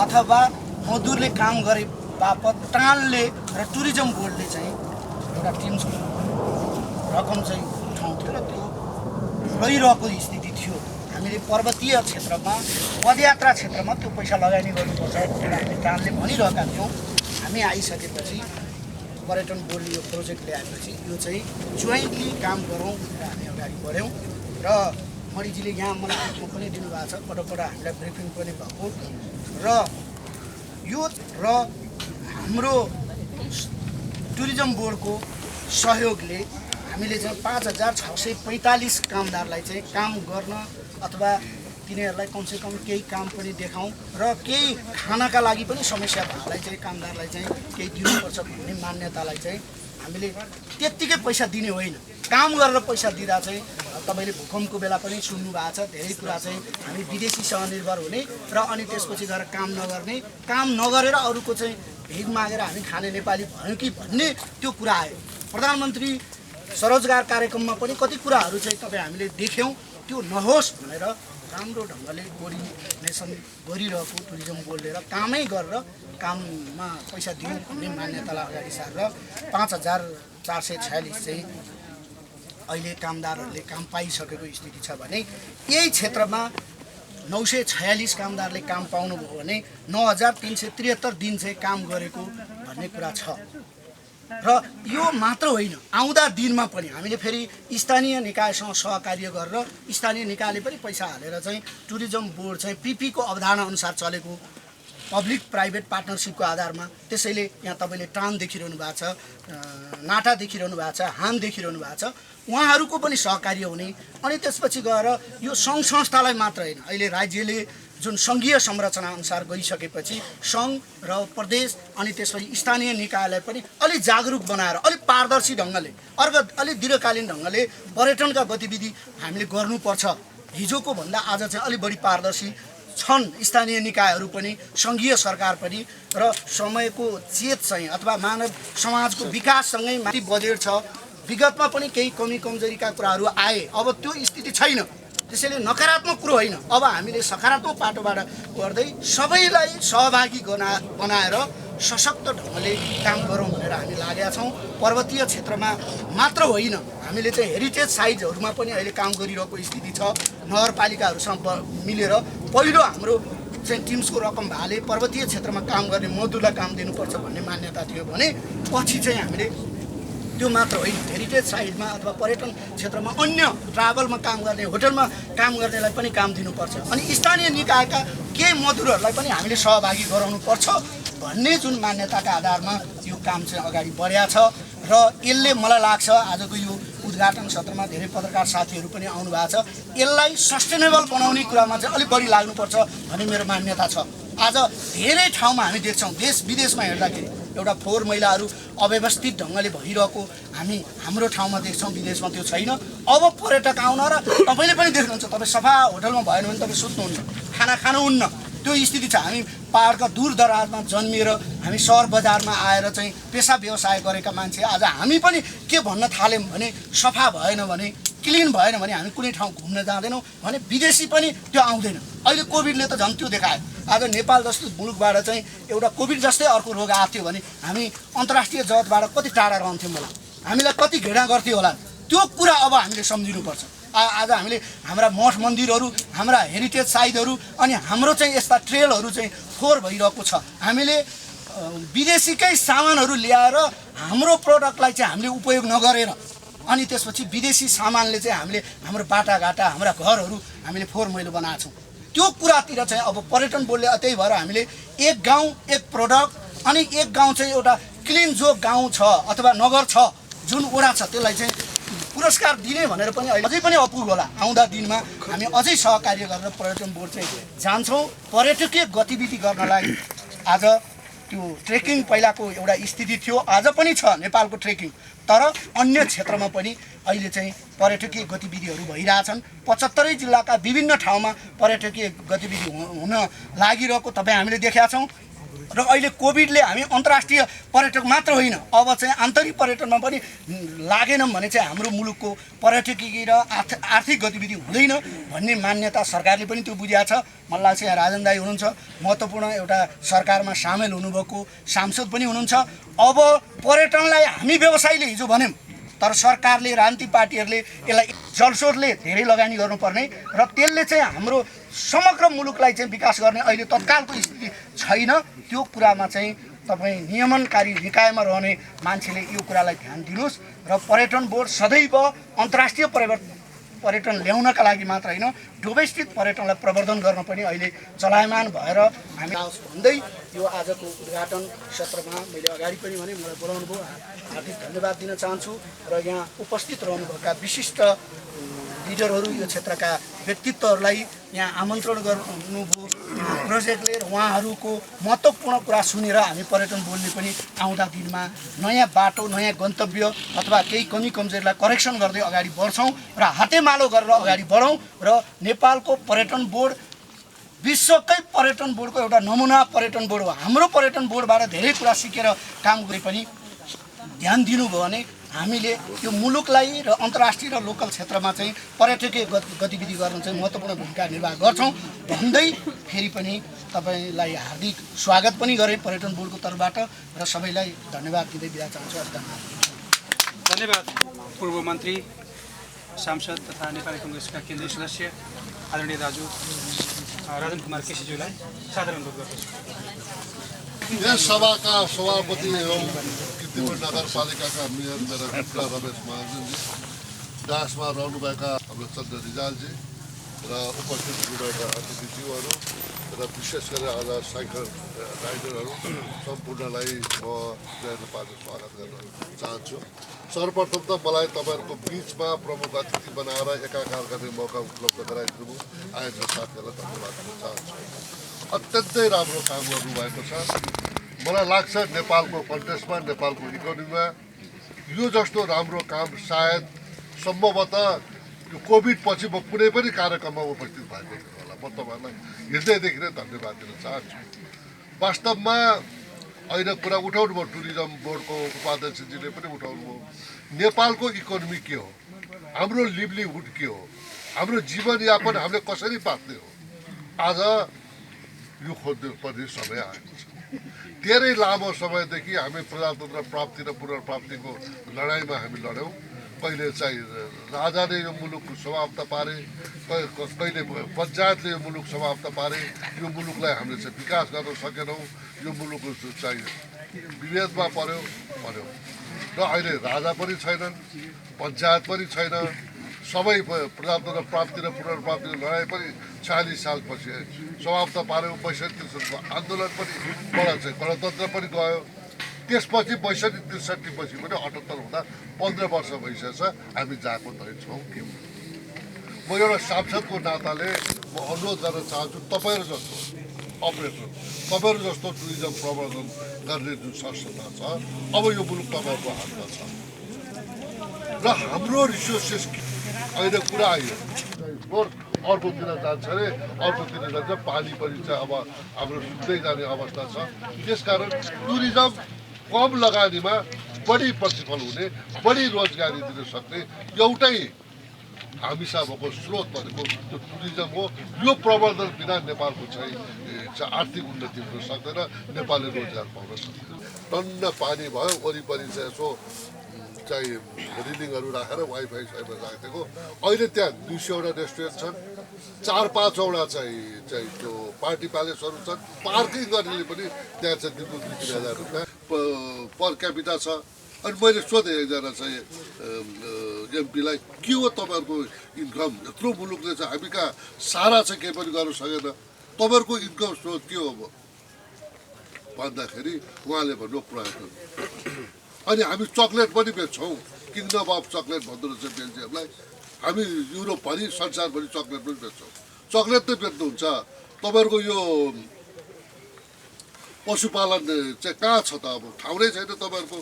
अथवा मजदुरले काम गरे बापत टानले र टुरिज्म बोर्डले चाहिँ एउटा टिम्सको रकम चाहिँ उठाउँथ्यो र त्यो रहिरहेको स्थिति थियो हामीले पर्वतीय क्षेत्रमा पदयात्रा क्षेत्रमा त्यो पैसा लगानी गर्नुपर्छ भनेर हामीले टानले भनिरहेका थियौँ हामी आइसकेपछि पर्यटन बोर्डले यो प्रोजेक्ट ल्याएपछि यो चाहिँ जोइन्टली काम गरौँ भनेर हामी अगाडि बढ्यौँ र मणिजीले यहाँ मलाई आत्मा पनि दिनुभएको छ पटक हामीलाई ब्रिफिङ पनि भएको र यो र हाम्रो टुरिज्म बोर्डको सहयोगले हामीले चाहिँ 5645 कामदारलाई चाहिँ काम गर्न अथवा तिनीहरूलाई कमसेकम केही काम पनि देखाउँ र केही खानाका लागि पनि समस्या भएकोलाई चाहिँ कामदारलाई चाहिँ केही दिनुपर्छ भन्ने मान्यतालाई चाहिँ हामीले त्यत्तिकै पैसा दिने होइन काम गरेर पैसा दिँदा चाहिँ तपाईँले भूकम्पको बेला पनि सुन्नु भएको छ धेरै कुरा चाहिँ हामी विदेशीसँग निर्भर हुने र अनि त्यसपछि गएर काम नगर्ने काम नगरेर अरूको चाहिँ भिख मागेर हामी खाने नेपाली भयौँ कि भन्ने त्यो कुरा आयो प्रधानमन्त्री स्वरोजगार कार्यक्रममा पनि कति कुराहरू चाहिँ तपाईँ हामीले देख्यौँ त्यो नहोस् भनेर राम्रो ढङ्गले कोअर्डिनेसन गरिरहेको टुरिज्म बोर्डले र कामै गरेर काममा पैसा दिउँ भन्ने मान्यतालाई अगाडि सारेर 5446 चाहिँ अहिले कामदारहरूले काम पाइसकेको स्थिति छ भने यही क्षेत्रमा 946 कामदारले काम पाउनुभयो भने 9373 दिन चाहिँ काम गरेको भन्ने कुरा छ र यो मात्र होइन, आउँदा दिनमा पनि हामीले फेरि स्थानीय निकायसँग सहकार्य गरेर स्थानीय निकायले पनि पैसा हालेर चाहिँ टुरिज्म बोर्ड चाहिँ पीपीको अवधारणा अनुसार चलेको पब्लिक प्राइभेट पार्टनरसिपको आधारमा। त्यसैले यहाँ तपाईँले टान देखिरहनु भएको छ, नाटा देखिरहनु भएको छ, हाम देखिरहनु भएको छ, उहाँहरूको पनि सहकार्य हुने। अनि त्यसपछि गएर यो सङ्घ संस्थालाई मात्र होइन, अहिले राज्यले जुन सङ्घीय संरचना अनुसार गइसकेपछि सङ्घ र प्रदेश अनि त्यसपछि स्थानीय निकायलाई पनि अलिक जागरुक बनाएर अलिक पारदर्शी ढङ्गले अलिक दीर्घकालीन ढङ्गले पर्यटनका गतिविधि हामीले गर्नुपर्छ। हिजोको भन्दा आज चाहिँ अलिक बढी पारदर्शी छन् स्थानीय निकायहरू पनि, सङ्घीय सरकार पनि, र समयको चेत चाहिँ अथवा मानव समाजको विकाससँगै माथि बजेट छ। विगतमा पनि केही कमी कमजोरीका कुराहरू आए, अब त्यो स्थिति छैन। त्यसैले नकारात्मक कुरो होइन, अब हामीले सकारात्मक पाटोबाट गर्दै सबैलाई सहभागी बनाएर सशक्त ढङ्गले काम गरौँ भनेर हामी लागेका छौँ। पर्वतीय क्षेत्रमा मात्र होइन, हामीले चाहिँ हेरिटेज साइटहरूमा पनि अहिले काम गरिरहेको स्थिति छ। नगरपालिकाहरूसँग मिलेर पहिलो हाम्रो चाहिँ टिम्सको रकम भाले पर्वतीय क्षेत्रमा काम गर्ने मजदुरलाई काम दिनुपर्छ भन्ने मान्यता थियो भने पछि चाहिँ हामीले त्यो मात्र होइन, हेरिटेज साइटमा अथवा पर्यटन क्षेत्रमा अन्य ट्राभलमा काम गर्ने, होटलमा काम गर्नेलाई पनि काम दिनुपर्छ। अनि स्थानीय निकायका केही मजदुरहरूलाई पनि हामीले सहभागी गराउनुपर्छ भन्ने जुन मान्यताका आधारमा यो काम चाहिँ अगाडि बढेको छ। र यसले मलाई लाग्छ आजको यो उद्घाटन सत्रमा धेरै पत्रकार साथीहरू पनि आउनु भएको छ, यसलाई सस्टेनेबल बनाउने कुरामा चाहिँ अलिक बढी लाग्नुपर्छ भन्ने मेरो मान्यता छ। आज धेरै ठाउँमा हामी देख्छौँ, देश विदेशमा हेर्दाखेरि एउटा फोहोर मैलाहरू अव्यवस्थित ढङ्गले भइरहेको हाम्रो ठाउँमा देख्छौँ, विदेशमा त्यो छैन। अब पर्यटक आउन र तपाईँले पनि देख्नुहुन्छ, तपाईँ सफा होटलमा भएन भने तपाईँ सुत्नुहुन्न, खाना खानुहुन्न, त्यो स्थिति छ। हामी पहाडका दूर दराजमा जन्मिएर हामी सहर बजारमा आएर चाहिँ पेसा व्यवसाय गरेका मान्छे आज हामी पनि के भन्न थाल्यौँ भने सफा भएन भने, क्लिन भएन भने हामी कुनै ठाउँ घुम्न जाँदैनौँ भने विदेशी पनि त्यो आउँदैन। अहिले कोभिडले त झन् त्यो देखायो। आज नेपाल जस्तो मुलुकबाट चाहिँ एउटा कोभिड जस्तै अर्को रोग आएको थियो भने हामी अन्तर्राष्ट्रिय जगतबाट कति टाढा रहन्थ्यौँ होला, हामीलाई कति घृणा गर्थ्यो होला। त्यो कुरा अब हामीले सम्झिनुपर्छ। आज हामीले हाम्रा मठ मन्दिरहरू, हाम्रा हेरिटेज साइटहरू अनि हाम्रो चाहिँ यस्ता ट्रेलहरू चाहिँ फोहोर भइरहेको छ। हामीले विदेशीकै सामानहरू ल्याएर हाम्रो प्रडक्टलाई चाहिँ हामीले उपयोग नगरेर अनि त्यसपछि विदेशी सामानले चाहिँ हामीले हाम्रो बाटाघाटा, हाम्रा घरहरू हामीले फोहोर मैलो बनाएको छौँ। त्यो कुरातिर चाहिँ अब पर्यटन बोर्डले त्यही भएर हामीले एक गाउँ एक प्रडक्ट अनि एक गाउँ चाहिँ एउटा क्लिन जो गाउँ छ अथवा नगर छ, जुन वडा छ, त्यसलाई चाहिँ पुरस्कार दिने भनेर पनि अझै पनि अपुग होला। आउँदा दिनमा हामी अझै सहकार्य गरेर पर्यटन बोर्ड चाहिँ जान्छौँ। पर्यटकीय गतिविधि गर्नलाई आज त्यो ट्रेकिङ पहिलाको एउटा स्थिति थियो, आज पनि छ नेपालको ट्रेकिङ, तर अन्य क्षेत्रमा पनि अहिले चाहिँ पर्यटकीय गतिविधिहरू भइरहेछन्। 75 जिल्लाका विभिन्न ठाउँमा पर्यटकीय गतिविधि हुन लागिरहेको तपाईँ हामीले देखेका छौँ। र अहिले कोभिडले हामी अन्तर्राष्ट्रिय पर्यटक मात्र होइन, अब चाहिँ आन्तरिक पर्यटनमा पनि लागेनौँ भने चाहिँ हाम्रो मुलुकको पर्यटकीय र आर्थिक गतिविधि हुँदैन भन्ने मान्यता सरकारले पनि त्यो बुझेको छ। मलाई लाग्छ यहाँ राजन दाई हुनुहुन्छ, महत्त्वपूर्ण एउटा सरकारमा सामेल हुनुभएको सांसद पनि हुनुहुन्छ। अब पर्यटनलाई हामी व्यवसायले हिजो भन्यौँ, तर सरकारले राजनीतिक पार्टीहरूले यसलाई जलस्रोतले धेरै लगानी गर्नुपर्ने र त्यसले चाहिँ हाम्रो समग्र मुलुकलाई चाहिँ विकास गर्ने अहिले तत्कालको स्थिति छैन। त्यो कुरामा चाहिँ तपाईँ नियमनकारी निकायमा रहने मान्छेले यो कुरालाई ध्यान दिनुहोस् र पर्यटन बोर्ड सदैव अन्तर्राष्ट्रिय पर्यटन ल्याउनका लागि मात्र होइन, डोमेस्टिक पर्यटनलाई प्रवर्धन गर्न पनि अहिले चलायमान भएर हामी भन्दै यो आजको उद्घाटन सत्रमा मैले अगाडि पनि भने मलाई बोलाउनु भयो, हार्दिक धन्यवाद दिन चाहन्छु। र यहाँ उपस्थित रहनुभएका विशिष्ट लिडरहरू, यो क्षेत्रका व्यक्तित्वहरूलाई यहाँ आमन्त्रण गर्नुभयो प्रोजेक्टले र उहाँहरूको महत्त्वपूर्ण कुरा सुनेर हामी पर्यटन बोर्डले पनि आउँदा दिनमा नयाँ बाटो, नयाँ गन्तव्य अथवा केही कमी कमजोरीलाई करेक्सन गर्दै अगाडि बढ्छौँ र हातेमालो गरेर अगाडि बढौँ र नेपालको पर्यटन बोर्ड विश्वकै पर्यटन बोर्डको एउटा नमुना पर्यटन बोर्ड हो। हाम्रो पर्यटन बोर्डबाट धेरै कुरा सिकेर काम गरे पनि ध्यान दिनुभयो भने हामीले यो मुलुकलाई र अन्तर्राष्ट्रिय र लोकल क्षेत्रमा चाहिँ पर्यटकीय गतिविधि गर्न चाहिँ महत्त्वपूर्ण भूमिका निर्वाह गर्छौँ भन्दै फेरि पनि तपाईँलाई हार्दिक स्वागत पनि गरेँ पर्यटन बोर्डको तर्फबाट र सबैलाई धन्यवाद दिँदै बिदा चाहन्छु। धन्यवाद पूर्व मन्त्री, सांसद तथा नेपाली कङ्ग्रेसका केन्द्रीय सदस्य आदरणीय दाजु राजन कुमार केसीज्यूलाई सादर अनुरोध गर्दछु। यस सभाका सभापति एवं कीर्तिपुर नगरपालिकाका मेयर मेरा मित्र रमेश महाजनजी, डाँसमा रहनुभएका हाम्रो चन्द्र रिजालजी र उपस्थित हुनुभएका अतिथिज्यूहरू र विशेष गरेर आज साइकल राइडरहरू सम्पूर्णलाई म जय नेपालले स्वागत गर्न चाहन्छु। सर्वप्रथम त मलाई तपाईँहरूको बिचमा प्रमुख अतिथि बनाएर एकाकार गर्ने मौका उपलब्ध गराइदिनु आयोजक साथीहरूलाई धन्यवाद दिन चाहन्छु। अत्यन्तै राम्रो काम गर्नुभएको छ। मलाई लाग्छ नेपालको कन्टेक्स्टमा, नेपालको इकोनोमीमा यो जस्तो राम्रो काम सायद सम्भवतः यो कोभिड पछि म कुनै पनि कार्यक्रममा उपस्थित भएको थिएन होला। म तपाईँहरूलाई हृदयदेखि नै धन्यवाद दिन चाहन्छु। वास्तवमा अहिले कुरा उठाउनु भयो, टुरिज्म बोर्डको उपाध्यक्षजीले पनि उठाउनु भयो। नेपालको इकोनोमी के हो, हाम्रो लिभलीहुड के हो, हाम्रो जीवनयापन हामीले कसरी बाँच्ने हो, आज यो खोज्नु पर्ने समय आएको छ। धेरै लामो समयदेखि हामी प्रजातन्त्र प्राप्ति र पुनर्प्राप्तिको लडाइँमा हामी लड्यौँ। कहिले चाहिँ राजाले यो मुलुक समाप्त पारे, कहिले पञ्चायतले यो मुलुक समाप्त पारे। यो मुलुकलाई हामीले चाहिँ विकास गर्न सकेनौँ। यो मुलुक चाहिँ विभेदमा पर्यो र अहिले राजा पनि छैनन्, पञ्चायत पनि छैन। सबै प्रजातन्त्र प्राप्ति र पुनर्प्राप्तिको लडाइँ पनि 40 सालपछि समाप्त पार्यो। 62 सालको आन्दोलन पनि चाहिँ गणतन्त्र पनि गयो। त्यसपछि 62-63 पछि पनि 78 हुँदा 15 वर्ष भइसकेको छ। हामी जहाँको तै छौँ के हो। म एउटा सांसदको नाताले म अनुरोध गर्न चाहन्छु, तपाईँहरू जस्तो अपरेटर, तपाईँहरू जस्तो टुरिज्म प्रवर्धन गर्ने जुन संस्था छ, अब यो मुलुक तपाईँहरूको हातमा छ र हाम्रो रिसोर्सेस अहिले कुरा आयो अर्कोतिर जान्छ अरे, अर्कोतिर जान्छ। पानी पनि चाहिँ अब हाम्रो सुक्दै जाने अवस्था छ। त्यसकारण टुरिज्म कम लगानीमा बढी प्रतिफल हुने, बढी रोजगारी दिन सक्ने एउटै हामीसँग भएको स्रोत भनेको त्यो टुरिज्म हो। यो प्रवर्धन बिना नेपालको चाहिँ आर्थिक उन्नति हुन सक्दैन, नेपालले रोजगार पाउन सक्दैन। टन्न पानी भयो, वरिपरि चाहिँ यसो चाहिँ रिलिङहरू राखेर वाइफाई साइफाई राखेको। अहिले त्यहाँ 200वटा रेस्टुरेन्ट छन्, 4-5वटा चाहिँ त्यो पार्टी प्यालेसहरू छन्। पार्किङ गर्नेले पनि त्यहाँ चाहिँ दिनको 2-3 हजार रुपियाँ पर क्यापिटा छ। अनि मैले सोधेँ एकजना चाहिँ एमपीलाई, के हो तपाईँहरूको इन्कम? यत्रो मुलुकले चाहिँ हामी कहाँ सारा चाहिँ केही पनि गर्न सकेन, तपाईँहरूको इन्कम स्रोत के हो भन्दाखेरि उहाँले भन्नु पर्यटन। अनि हामी चक्लेट पनि बेच्छौँ, किङडम अफ चक्लेट भन्दो रहेछ बेल्जियमलाई। हामी युरोपभरि संसारभरि चक्लेट पनि बेच्छौँ। चक्लेट नै बेच्नुहुन्छ। तपाईँहरूको यो पशुपालन चाहिँ कहाँ छ त? अब ठाउँ नै छैन तपाईँहरूको।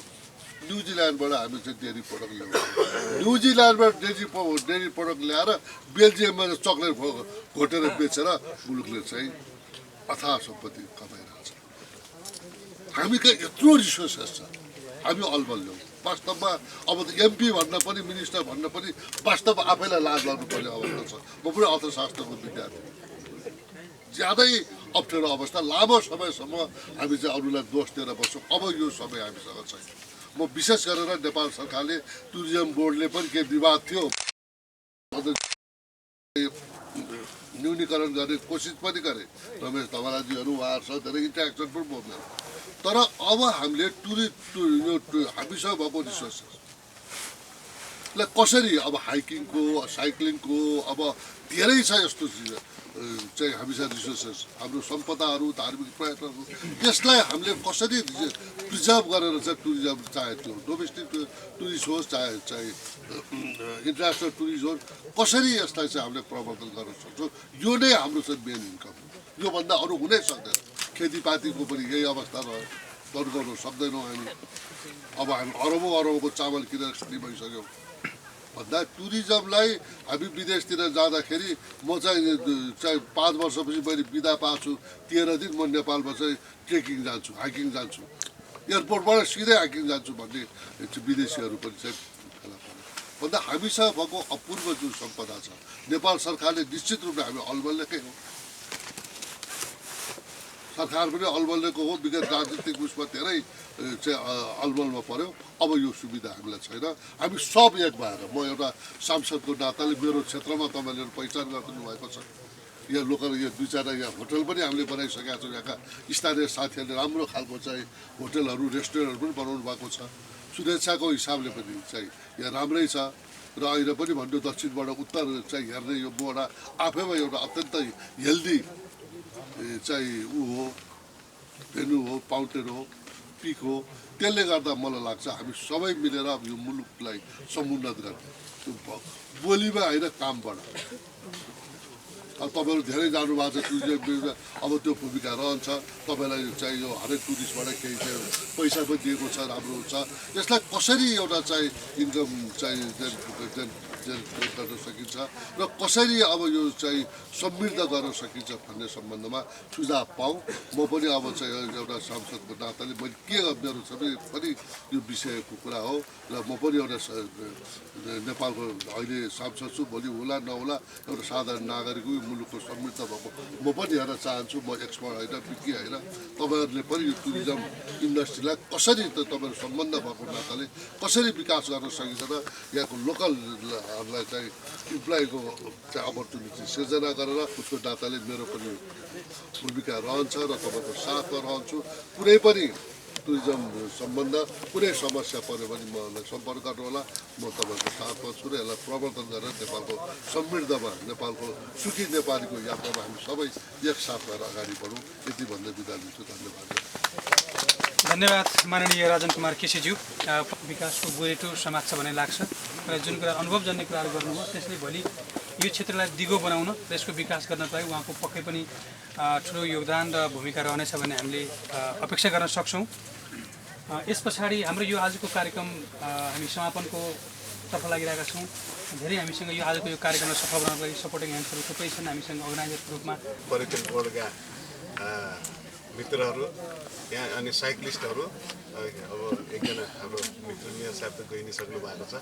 न्युजिल्यान्डबाट हामी चाहिँ डेरी प्रडक्ट ल्याउँछौँ। न्युजिल्यान्डबाट डेरी प्रडक्ट ल्याएर बेल्जियममा चक्लेट घोटेर बेचेर मुलुकले चाहिँ अथाह सम्पत्ति कमाइरहेको छ। हामी कहाँ यत्रो रिसोर्सेस छ, हामी अलबल्यौँ। वास्तवमा अब त एमपी भन्न पनि, मिनिस्टर भन्न पनि वास्तवमा आफैलाई लाज लाग्नुपर्ने अवस्था छ। म पनि अर्थशास्त्रको विद्यार्थी। ज्यादै अप्ठ्यारो अवस्था, लामो समयसम्म हामी चाहिँ अरूलाई दोष दिएर बस्छौँ। अब यो समय हामीसँग छैन। म विशेष गरेर नेपाल सरकारले टुरिज्म बोर्डले पनि केही विवाद थियो, न्यूनीकरण गर्ने कोसिस पनि गरे। रमेश धमालाजीहरू उहाँहरूसँग धेरै इन्ट्रेक्सन पनि बोल्दैन। तर अब हामीले हामीसँग भएको रिसोर्सेसलाई कसरी अब हाइकिङको, साइक्लिङको अब धेरै छ यस्तो चिज चाहिँ हामीसँग रिसोर्सेस, हाम्रो सम्पदाहरू, धार्मिक पर्यटनहरू, त्यसलाई हामीले कसरी प्रिजर्भ गरेर चाहिँ टुरिज्म, चाहे त्यो डोमेस्टिक टुरिस्ट होस् चाहे इन्टरनेसनल टुरिस्ट होस्, कसरी यसलाई चाहिँ हामीले प्रवर्धन गर्न सक्छौँ। यो नै हाम्रो चाहिँ मेन इन्कम। योभन्दा अरू हुनै सक्दैन। खेतीपातीको पनि यही अवस्था रह्यो, अरू गर्न सक्दैनौँ हामी। अब हामी अरबौँ चामल किनेर खाने भइसक्यौँ भन्दा टुरिज्मलाई हामी विदेशतिर जाँदाखेरि म चाहिँ 5 वर्षपछि मैले बिदा पाएको छु, 13 दिन म नेपालमा चाहिँ ट्रेकिङ जान्छु, हाइकिङ जान्छु, एयरपोर्टबाट सिधै हाइकिङ जान्छु भन्ने विदेशीहरू पनि चाहिँ फेला पर्यो। भन्दा हामीसँग भएको अपूर्व जुन सम्पदा छ, नेपाल सरकारले निश्चित रूपले हामी अलबल्लेकै हो, सरकार पनि अलबल्लेको हो। विगत राजनीतिक उसमा धेरै चाहिँ अलबलमा पर्यो। अब यो सुविधा हामीलाई छैन। हामी सब एक भएर, म एउटा सांसदको नाताले मेरो क्षेत्रमा तपाईँले पहिचान गरिदिनु भएको छ। यहाँ लोकल यो 2-4 यहाँ होटल पनि हामीले बनाइसकेका छौँ। यहाँका स्थानीय साथीहरूले राम्रो खालको चाहिँ होटलहरू रेस्टुरेन्टहरू पनि बनाउनु भएको छ। सुरक्षाको हिसाबले पनि चाहिँ यहाँ राम्रै छ र अहिले पनि भन्नु दक्षिणबाट उत्तर चाहिँ हेर्ने यो बोर्ड आफैमा एउटा अत्यन्तै हेल्दी चाहिँ हो भेन्यू हो, फाउन्टेन हो, पिक हो। त्यसले गर्दा मलाई लाग्छ हामी सबै मिलेर अब यो मुलुकलाई समुन्नत गर्ने बोलीमा होइन कामबाट। अब तपाईँहरू धेरै जानुभएको छ टुरिज्म, अब त्यो भूमिका रहन्छ। तपाईँलाई चाहिँ यो हरेक टुरिस्टबाट केही चाहिँ पैसा पनि दिएको छ, राम्रो हुन्छ। यसलाई कसरी एउटा चाहिँ इन्कम चाहिँ गर्न सकिन्छ र कसरी अब यो चाहिँ समृद्ध गर्न सकिन्छ भन्ने सम्बन्धमा सुझाव पाऊँ। म पनि अब चाहिँ एउटा सांसदको नाताले मैले के मेरो सबै पनि यो विषयको कुरा हो र म पनि एउटा नेपालको अहिले सांसद छु, भोलि होला नहोला एउटा साधारण नागरिक मुलुकको समृद्ध भएको म पनि हेर्न चाहन्छु। म एक्सपर्ट होइन, विज्ञ होइन। तपाईँहरूले पनि यो टुरिज्म इन्डस्ट्रीलाई कसरी तपाईँहरू सम्बन्ध भएको नाताले कसरी विकास गर्न सकिन्छ र यहाँको लोकलहरूलाई चाहिँ इम्प्लोइको चाहिँ अपर्च्युनिटी सिर्जना गरेर उसको नाताले मेरो पनि भूमिका रहन्छ र तपाईँको साथमा रहन्छु। कुनै पनि टुरिज्म सम्बन्ध कुनै समस्या पऱ्यो भने मलाई सम्पर्क गर्नुहोला। म तपाईँको साथमा छु र यसलाई प्रवर्धन गरेर नेपालको समृद्धमा, नेपालको सुखी नेपालीको यात्रामा हामी सबै एकसाथ भएर अगाडि बढौँ। यति भन्दै बिदा लिन्छु। धन्यवाद। धन्यवाद माननीय राजन कुमार केसीज्यू। विकासको गोरेटो समाज छ भन्ने लाग्छ र जुन कुरा अनुभवजन्य कुराहरू गर्नुभयो त्यसले भोलि यो क्षेत्रलाई दिगो बनाउन र यसको विकास गर्नको लागि उहाँको पक्कै पनि ठुलो योगदान र भूमिका रहनेछ भन्ने हामीले अपेक्षा गर्न सक्छौँ। यस पछाडि हाम्रो यो आजको कार्यक्रम हामी समापनको तर्फ लागिरहेका छौँ। धेरै हामीसँग यो आजको यो कार्यक्रमलाई सफल बनाउनको लागि सपोर्टिङ ह्यान्ड्सहरू थुप्रै छन् हामीसँग अर्गनाइजरको रूपमा। पर्यटन बोर्डका मित्रहरू यहाँ अनि साइक्लिस्टहरू, अब एकजना हाम्रो मित्र मेयर साहब त गइ नै सक्नु भएको छ।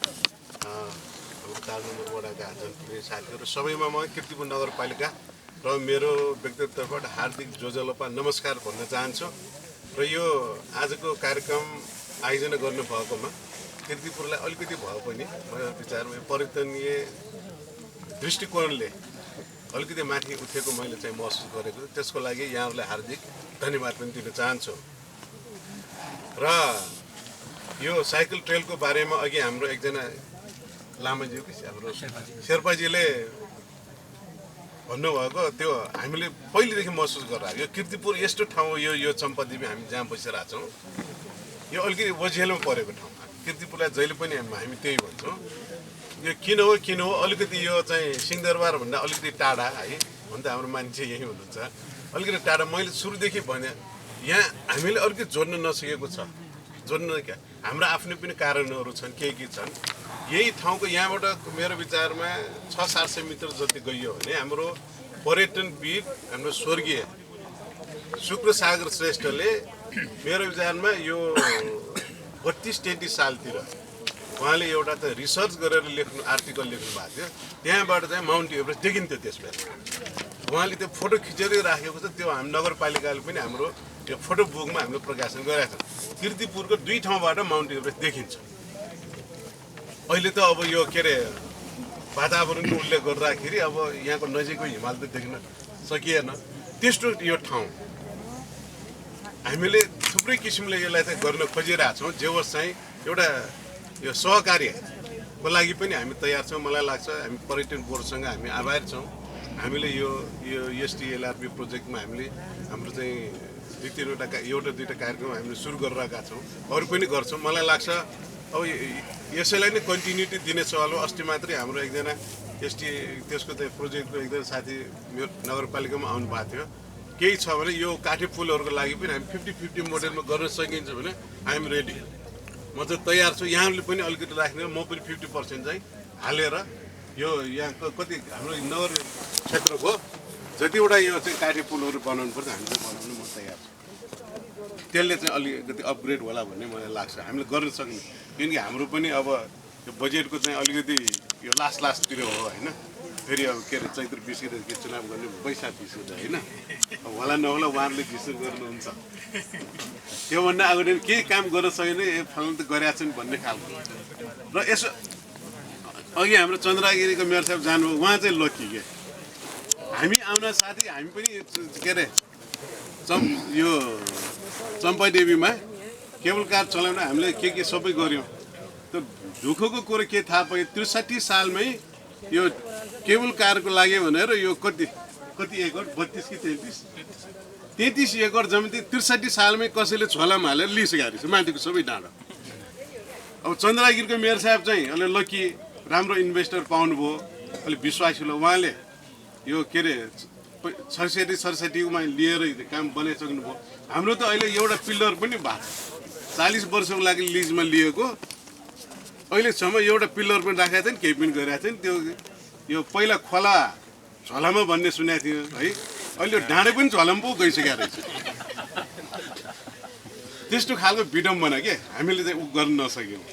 अब 4 नम्बर वडाका जनप्रिय साथीहरू सबैमा म कीर्तिपुर नगरपालिका र मेरो व्यक्तिगत तर्फबाट हार्दिक जोजलोपा नमस्कार भन्न चाहन्छु। र यो आजको कार्यक्रम आयोजना गर्नुभएकोमा कीर्तिपुरलाई अलिकति भए पनि मेरो विचारमा पर्यटनीय दृष्टिकोणले अलिकति माथि उठेको मैले चाहिँ महसुस गरेको। त्यसको लागि यहाँहरूलाई हार्दिक धन्यवाद पनि दिन चाहन्छु। र यो साइकल ट्रेलको बारेमा अघि हाम्रो एकजना लामाज्यू हाम्रो शेर्पाजीले भन्नुभएको त्यो हामीले पहिलेदेखि महसुस गरेर यो कीर्तिपुर यस्तो ठाउँ हो, यो चम्पादेवी हामी जहाँ बसिरहेको छौँ यो अलिकति ओझेलमा परेको ठाउँ। कीर्तिपुरलाई जहिले पनि हामी त्यही भन्छौँ। यो किन हो अलिकति यो चाहिँ सिंहदरबार भन्दा अलिकति टाढा है, भन्दा हाम्रो मान्छे यहीँ हुनुहुन्छ अलिकति टाढा। मैले सुरुदेखि भने यहाँ हामीले अलिकति जोड्न नसकेको छ। जोड्न क्या हाम्रा आफ्नै पनि कारणहरू छन्, के छन्। यही ठाउँको यहाँबाट मेरो विचारमा 600-700 मिटर जति गइयो भने हाम्रो पर्यटनविद हाम्रो स्वर्गीय शुक्रसागर श्रेष्ठले मेरो विचारमा यो 32-33 सालतिर उहाँले एउटा त रिसर्च गरेर आर्टिकल लेख्नु भएको थियो। त्यहाँबाट चाहिँ माउन्ट एभरेस्ट देखिन्थ्यो। त्यसमा उहाँले त्यो फोटो खिचेर राखेको छ। त्यो हामी नगरपालिकाले पनि हाम्रो त्यो फोटो बुकमा हामीले प्रकाशन गरेका छौँ। कीर्तिपुरको 2 ठाउँबाट माउन्ट एभरेस्ट देखिन्छ। अहिले त अब यो के अरे वातावरणको उल्लेख गर्दाखेरि अब यहाँको नजिकको हिमाल त देख्न सकिएन। त्यस्तो यो ठाउँ हामीले थुप्रै किसिमले यसलाई चाहिँ गर्न खोजिरहेका छौँ। जे होस् चाहिँ एउटा यो सहकार्यको लागि पनि हामी तयार छौँ। मलाई लाग्छ हामी पर्यटन बोर्डसँग हामी आभारी छौँ। हामीले यो एसटिएलआरपी प्रोजेक्टमा हामीले हाम्रो चाहिँ 2-3वटा कार्यक्रम हामीले सुरु गरिरहेका छौँ। अरू पनि गर्छौँ। मलाई लाग्छ अब यसैलाई नै कन्टिन्युटी दिने सवाल हो। अस्ति मात्रै हाम्रो एकजना त्यसको चाहिँ प्रोजेक्टको एकजना साथी मेरो नगरपालिकामा आउनु भएको थियो। केही छ भने यो काठे पुलहरूको लागि पनि हामी 50-50 मोडेलमा गर्न सकिन्छ भने आई एम रेडी। म चाहिँ तयार छु। यहाँले पनि अलिकति राख्ने, म पनि 50% चाहिँ हालेर यो यहाँको कति हाम्रो नगर क्षेत्रको जतिवटा यो चाहिँ काठे पुलहरू बनाउनु पर्छ हामी चाहिँ बनाउनु म तयार छु। त्यसले चाहिँ अलिकति अपग्रेड होला भन्ने मलाई लाग्छ। हामीले गर्न सक्ने, किनकि हाम्रो पनि अब यो बजेटको चाहिँ अलिकति यो लास्टतिर हो होइन। फेरि अब के अरे चैत्र 20 गते चुनाव गर्ने वैशाख 20 गते होइन। अब होला नहोला उहाँहरूले डिसिसन गर्नुहुन्छ। त्योभन्दा अगाडि केही काम गर्न सकेन फलान त गरेका छन् भन्ने खालको। र यसो अघि हाम्रो चन्द्रगिरीको मेयर साहब जानुभयो, उहाँ चाहिँ लकी के हामी आउन साथै हामी पनि के अरे यो चम्पादेवीमा केबल कार चलाउन हामीले के सबै गऱ्यौँ। त्यो दुःखको कुरो के थाहा पायो 63 सालमै यो केबल कारको लागि भनेर यो कति एकड 32 कि 33 एकड जमिन 63 सालमै कसैले झोलामा हालेर लिइसकेको रहेछ माथिको सबै डाँडा। अब चन्द्रगिरीको मेयर साहब चाहिँ अलि लकी राम्रो इन्भेस्टर पाउनुभयो, अलि विश्वासिलो उहाँले यो के अरे 67-68मा लिएर काम बनाइसक्नुभयो। हाम्रो त अहिले एउटा पिल्लर पनि भएको 40 वर्षको लागि लिजमा लिएको अहिलेसम्म एउटा पिल्लर पनि राखेको छैन, केही पनि गरिरहेको छैन। त्यो यो पहिला खोला झोलामा भन्ने सुनेको थियो है, अहिले डाँडे पनि झोलामा पो गइसकेको रहेछ। त्यस्तो खालको विडम्बना के हामीले चाहिँ गर्न नसक्यौँ।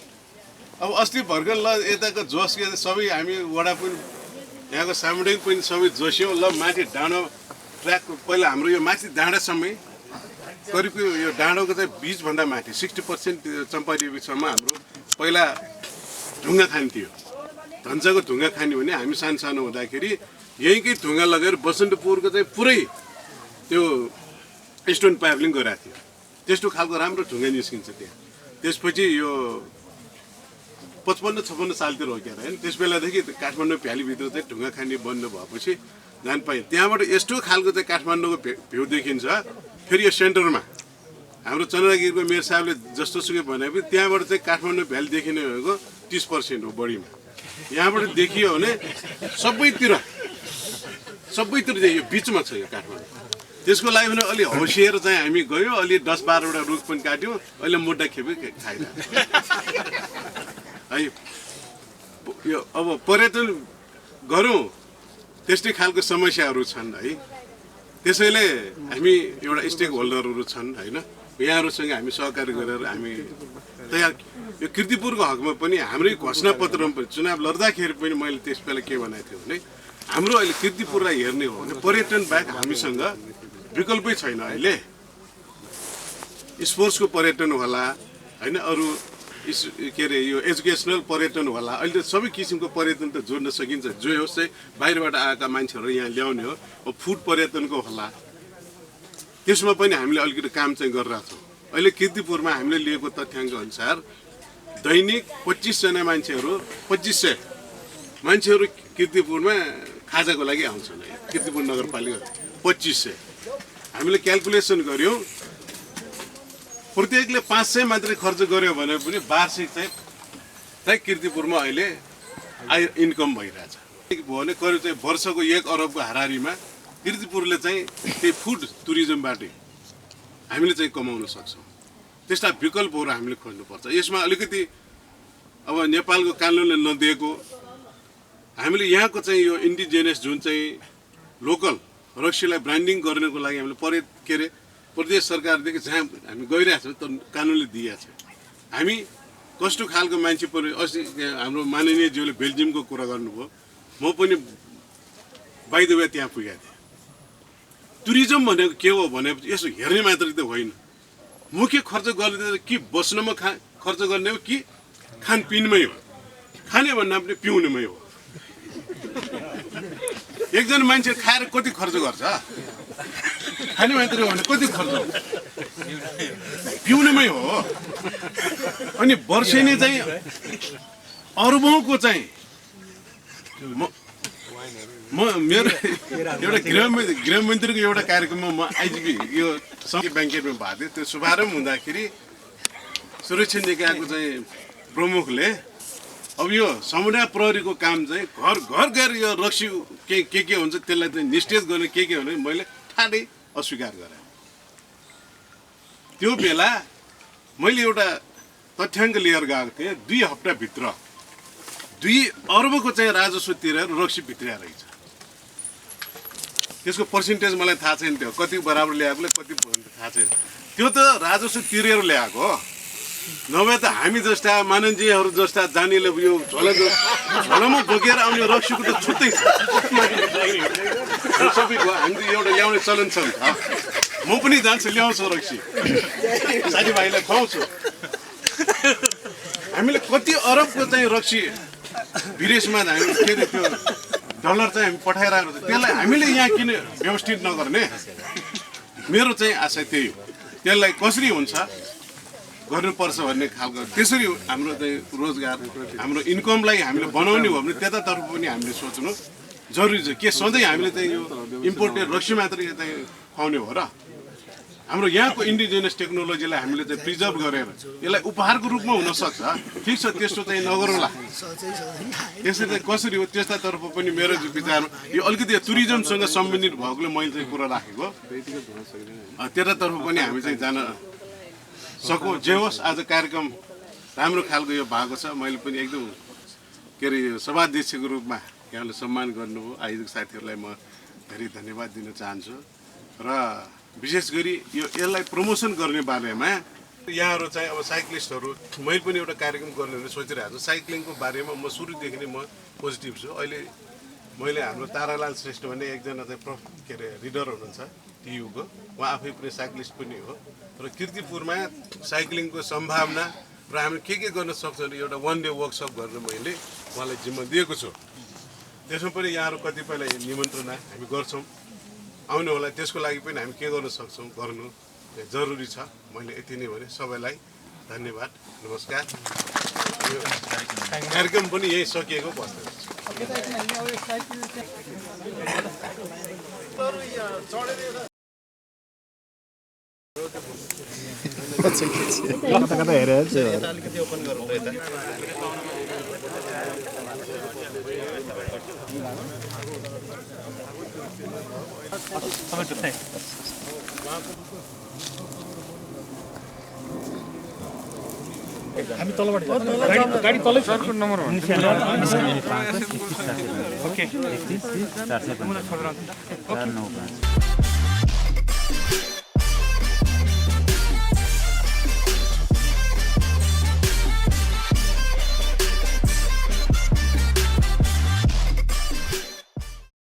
अब अस्ति भर्खर ल यताको जोस के सबै हामी वडा पनि यहाँको सामुदायिक पनि सबै जोस्यौँ। ल माथि डाँडो ट्र्याक पहिला हाम्रो यो माथि डाँडासम्मै करिब यो डाँडोको चाहिँ 20भन्दा माथि 60% चम्पादेवीसम्म हाम्रो पहिला ढुङ्गा खान्थ्यो। धन्साको ढुङ्गा खान्यो भने हामी सानो हुँदाखेरि यहीँकै ढुङ्गा लगेर बसन्तपुरको चाहिँ पुरै त्यो स्टोन पाइपलिङ गराएको थियो। त्यस्तो खालको राम्रो ढुङ्गा निस्किन्छ त्यहाँ। त्यसपछि यो 55-56 सालतिर हो क्या होइन, त्यस बेलादेखि काठमाडौँ भ्यालीभित्र चाहिँ ढुङ्गा खानी बन्द भएपछि जान पाएँ। त्यहाँबाट यस्तो खालको चाहिँ काठमाडौँको भ्यू देखिन्छ। फेरि यो सेन्टरमा हाम्रो चन्द्रगिरीको मेयर साहबले जस्तो सुकै भने पनि त्यहाँबाट चाहिँ काठमाडौँ भ्याली देखिने भनेको 30% हो बढीमा। यहाँबाट देखियो भने सबैतिर यो बिचमा छ यो काठमाडौँ। त्यसको लागि भने अलि होसिएर चाहिँ हामी गयौँ, अलि 10-12वटा रुख पनि काट्यौँ, अहिले मुद्दा खेपे खाइरहेको है। यो अब पर्यटन गरौँ त्यस्तै खालको समस्याहरू छन् है। त्यसैले हामी एउटा स्टेक होल्डरहरू छन् होइन, यहाँहरूसँग हामी सहकारी गरेर हामी तयार। यो कीर्तिपुरको हकमा पनि हाम्रै घोषणापत्रमा पनि चुनाव लड्दाखेरि पनि मैले त्यस बेला के भनेको थिएँ भने हाम्रो अहिले कीर्तिपुरलाई हेर्ने हो भने पर्यटन बाहेक हामीसँग विकल्पै छैन। अहिले स्पोर्ट्सको पर्यटन होला होइन, अरू के अरे यो एजुकेसनल पर्यटन होला। अहिले त सबै किसिमको पर्यटन त जोड्न सकिन्छ। जो होस् चाहिँ बाहिरबाट आएका मान्छेहरू यहाँ ल्याउने हो। अब फुड पर्यटनको होला, त्यसमा पनि हामीले अलिकति काम चाहिँ गरिरहेको छौँ। अहिले कीर्तिपुरमा हामीले लिएको तथ्याङ्क अनुसार दैनिक 25 जना मान्छेहरू 2500 मान्छेहरू कीर्तिपुरमा खाजाको लागि आउँछन्। कीर्तिपुर नगरपालिका 2500 हामीले क्यालकुलेसन गऱ्यौँ, प्रत्येकले 500 मात्रै खर्च गर्यो भने पनि वार्षिक चाहिँ कीर्तिपुरमा अहिले आय इन्कम भइरहेछ भयो भने करिब चाहिँ वर्षको 1 अरबको हाराहारीमा कीर्तिपुरले चाहिँ त्यही फुड टुरिज्मबाटै हामीले चाहिँ कमाउन सक्छौँ। त्यस्ता विकल्पहरू हामीले खोज्नुपर्छ। यसमा अलिकति अब नेपालको कानुनले नदिएको हामीले यहाँको चाहिँ यो इन्डिजिनियस जुन चाहिँ लोकल रक्सीलाई ब्रान्डिङ गर्नको लागि हामीले प्रदेश सरकारदेखि जहाँ हामी गइरहेको छौँ त कानुनले दिएको छ। हामी कस्तो खालको मान्छे पनि अस्ति हाम्रो माननीय ज्यूले बेल्जियमको कुरा गर्नुभयो, म पनि बाइ द वे त्यहाँ पुगेको थिएँ। टुरिज्म भनेको के हो भनेपछि यसो हेर्ने मात्रै त होइन, मुख्य खर्च गर्ने कि बस्नमा खर्च गर्ने हो कि खानपिनमै हो। खाने भन्दा पनि पिउनेमै हो। एकजना मान्छे खाएर कति खर्च गर्छ? खाने मात्रै हो भने कति खर्च हुन्छ? पिउनेमै हो। अनि वर्षेनी चाहिँ अरबौँको चाहिँ म मेरो एउटा गृहमन्त्रीको एउटा कार्यक्रममा म आइजिपी यो सङ्घीय ब्याङ्केटमा भएको थिएँ। त्यो शुभारम्भ हुँदाखेरि सुरक्षा निकायको चाहिँ प्रमुखले अब यो समुदाय प्रहरीको काम चाहिँ घर घर गएर यो रक्सी के हुन्छ त्यसलाई चाहिँ निस्टेज गर्ने के भने मैले ठाडै अस्वीकार गरेँ। त्यो बेला मैले एउटा तथ्याङ्क लिएर गएको थिएँ, 2 हप्ताभित्र 2 अर्बको चाहिँ राजस्व तिरेर रक्सी भित्रिया रहेछ। त्यसको पर्सेन्टेज मलाई थाहा छैन, त्यो कति बराबर ल्याएकोले कति थाहा छैन। त्यो त राजस्व तिरेर ल्याएको हो, नभए त हामी जस्ता मानन्जीहरू जस्ता जानेले यो झोलामा बोकेर आउने रक्सीको त छुट्टै छ। सबैको हामी एउटा ल्याउने चलन छ नि त। म पनि जान्छु, ल्याउँछु रक्सी, साथीभाइलाई खुवाउँछु। हामीले कति अरबको चाहिँ रक्सी विदेशमा हामी के अरे त्यो डलर चाहिँ हामी पठाइरहेको छ त्यसलाई हामीले यहाँ किन व्यवस्थित नगर्ने मेरो चाहिँ आशा त्यही हो त्यसलाई कसरी हुन्छ गर्नुपर्छ भन्ने खालको त्यसरी हाम्रो चाहिँ रोजगार हाम्रो इन्कमलाई हामीले बनाउने हो भने त्यतातर्फ पनि हामीले सोच्नु जरुरी छ के सधैँ हामीले चाहिँ यो इम्पोर्टेड रक्सी मात्रै चाहिँ खुवाउने हो र हाम्रो यहाँको इन्डिजिनियस टेक्नोलोजीलाई हामीले चाहिँ प्रिजर्भ गरेर यसलाई उपहारको रूपमा हुनसक्छ ठिक छ त्यस्तो चाहिँ नगरौँला त्यसरी चाहिँ कसरी हो त्यस्तातर्फ पनि मेरो विचारमा यो अलिकति टुरिज्मसँग सम्बन्धित भएकोले मैले चाहिँ कुरा राखेको त्यतातर्फ पनि हामी चाहिँ जान सकौँ जे होस् आज कार्यक्रम राम्रो खालको यो भएको छ मैले पनि एकदम के अरे सभाध्यक्षको रूपमा यहाँले सम्मान गर्नुभयो आयोजक साथीहरूलाई म धेरै धन्यवाद दिन चाहन्छु र विशेष गरी यसलाई प्रमोसन गर्ने बारेमा यहाँहरू चाहिँ अब साइक्लिस्टहरू मैले पनि एउटा कार्यक्रम गर्ने भनेर सोचिरहेको छु साइक्लिङको बारेमा म सुरुदेखि नै म पोजिटिभ छु अहिले मैले हाम्रो तारालाल श्रेष्ठ भन्ने एकजना चाहिँ के अरे रिडर हुनुहुन्छ टियुको उहाँ आफै पनि साइक्लिस्ट पनि हो र कीर्तिपुरमा साइक्लिङको सम्भावना र हामी के गर्न सक्छौँ भने एउटा 1 डे वर्कसप गर्न मैले उहाँलाई जिम्मा दिएको छु त्यसमा पनि यहाँहरू कतिपयलाई निमन्त्रणा हामी गर्छौँ आउने होला त्यसको लागि पनि हामी के गर्न सक्छौँ गर्नु जरुरी छ मैले यति नै भने सबैलाई धन्यवाद नमस्कार यो कार्यक्रम पनि यही सकिएको बस्दैछ कता हेरेर अलिकति ओपन गरौँ त यता हामी तलबाट गाडी तलै सरको नम्बर ओके 435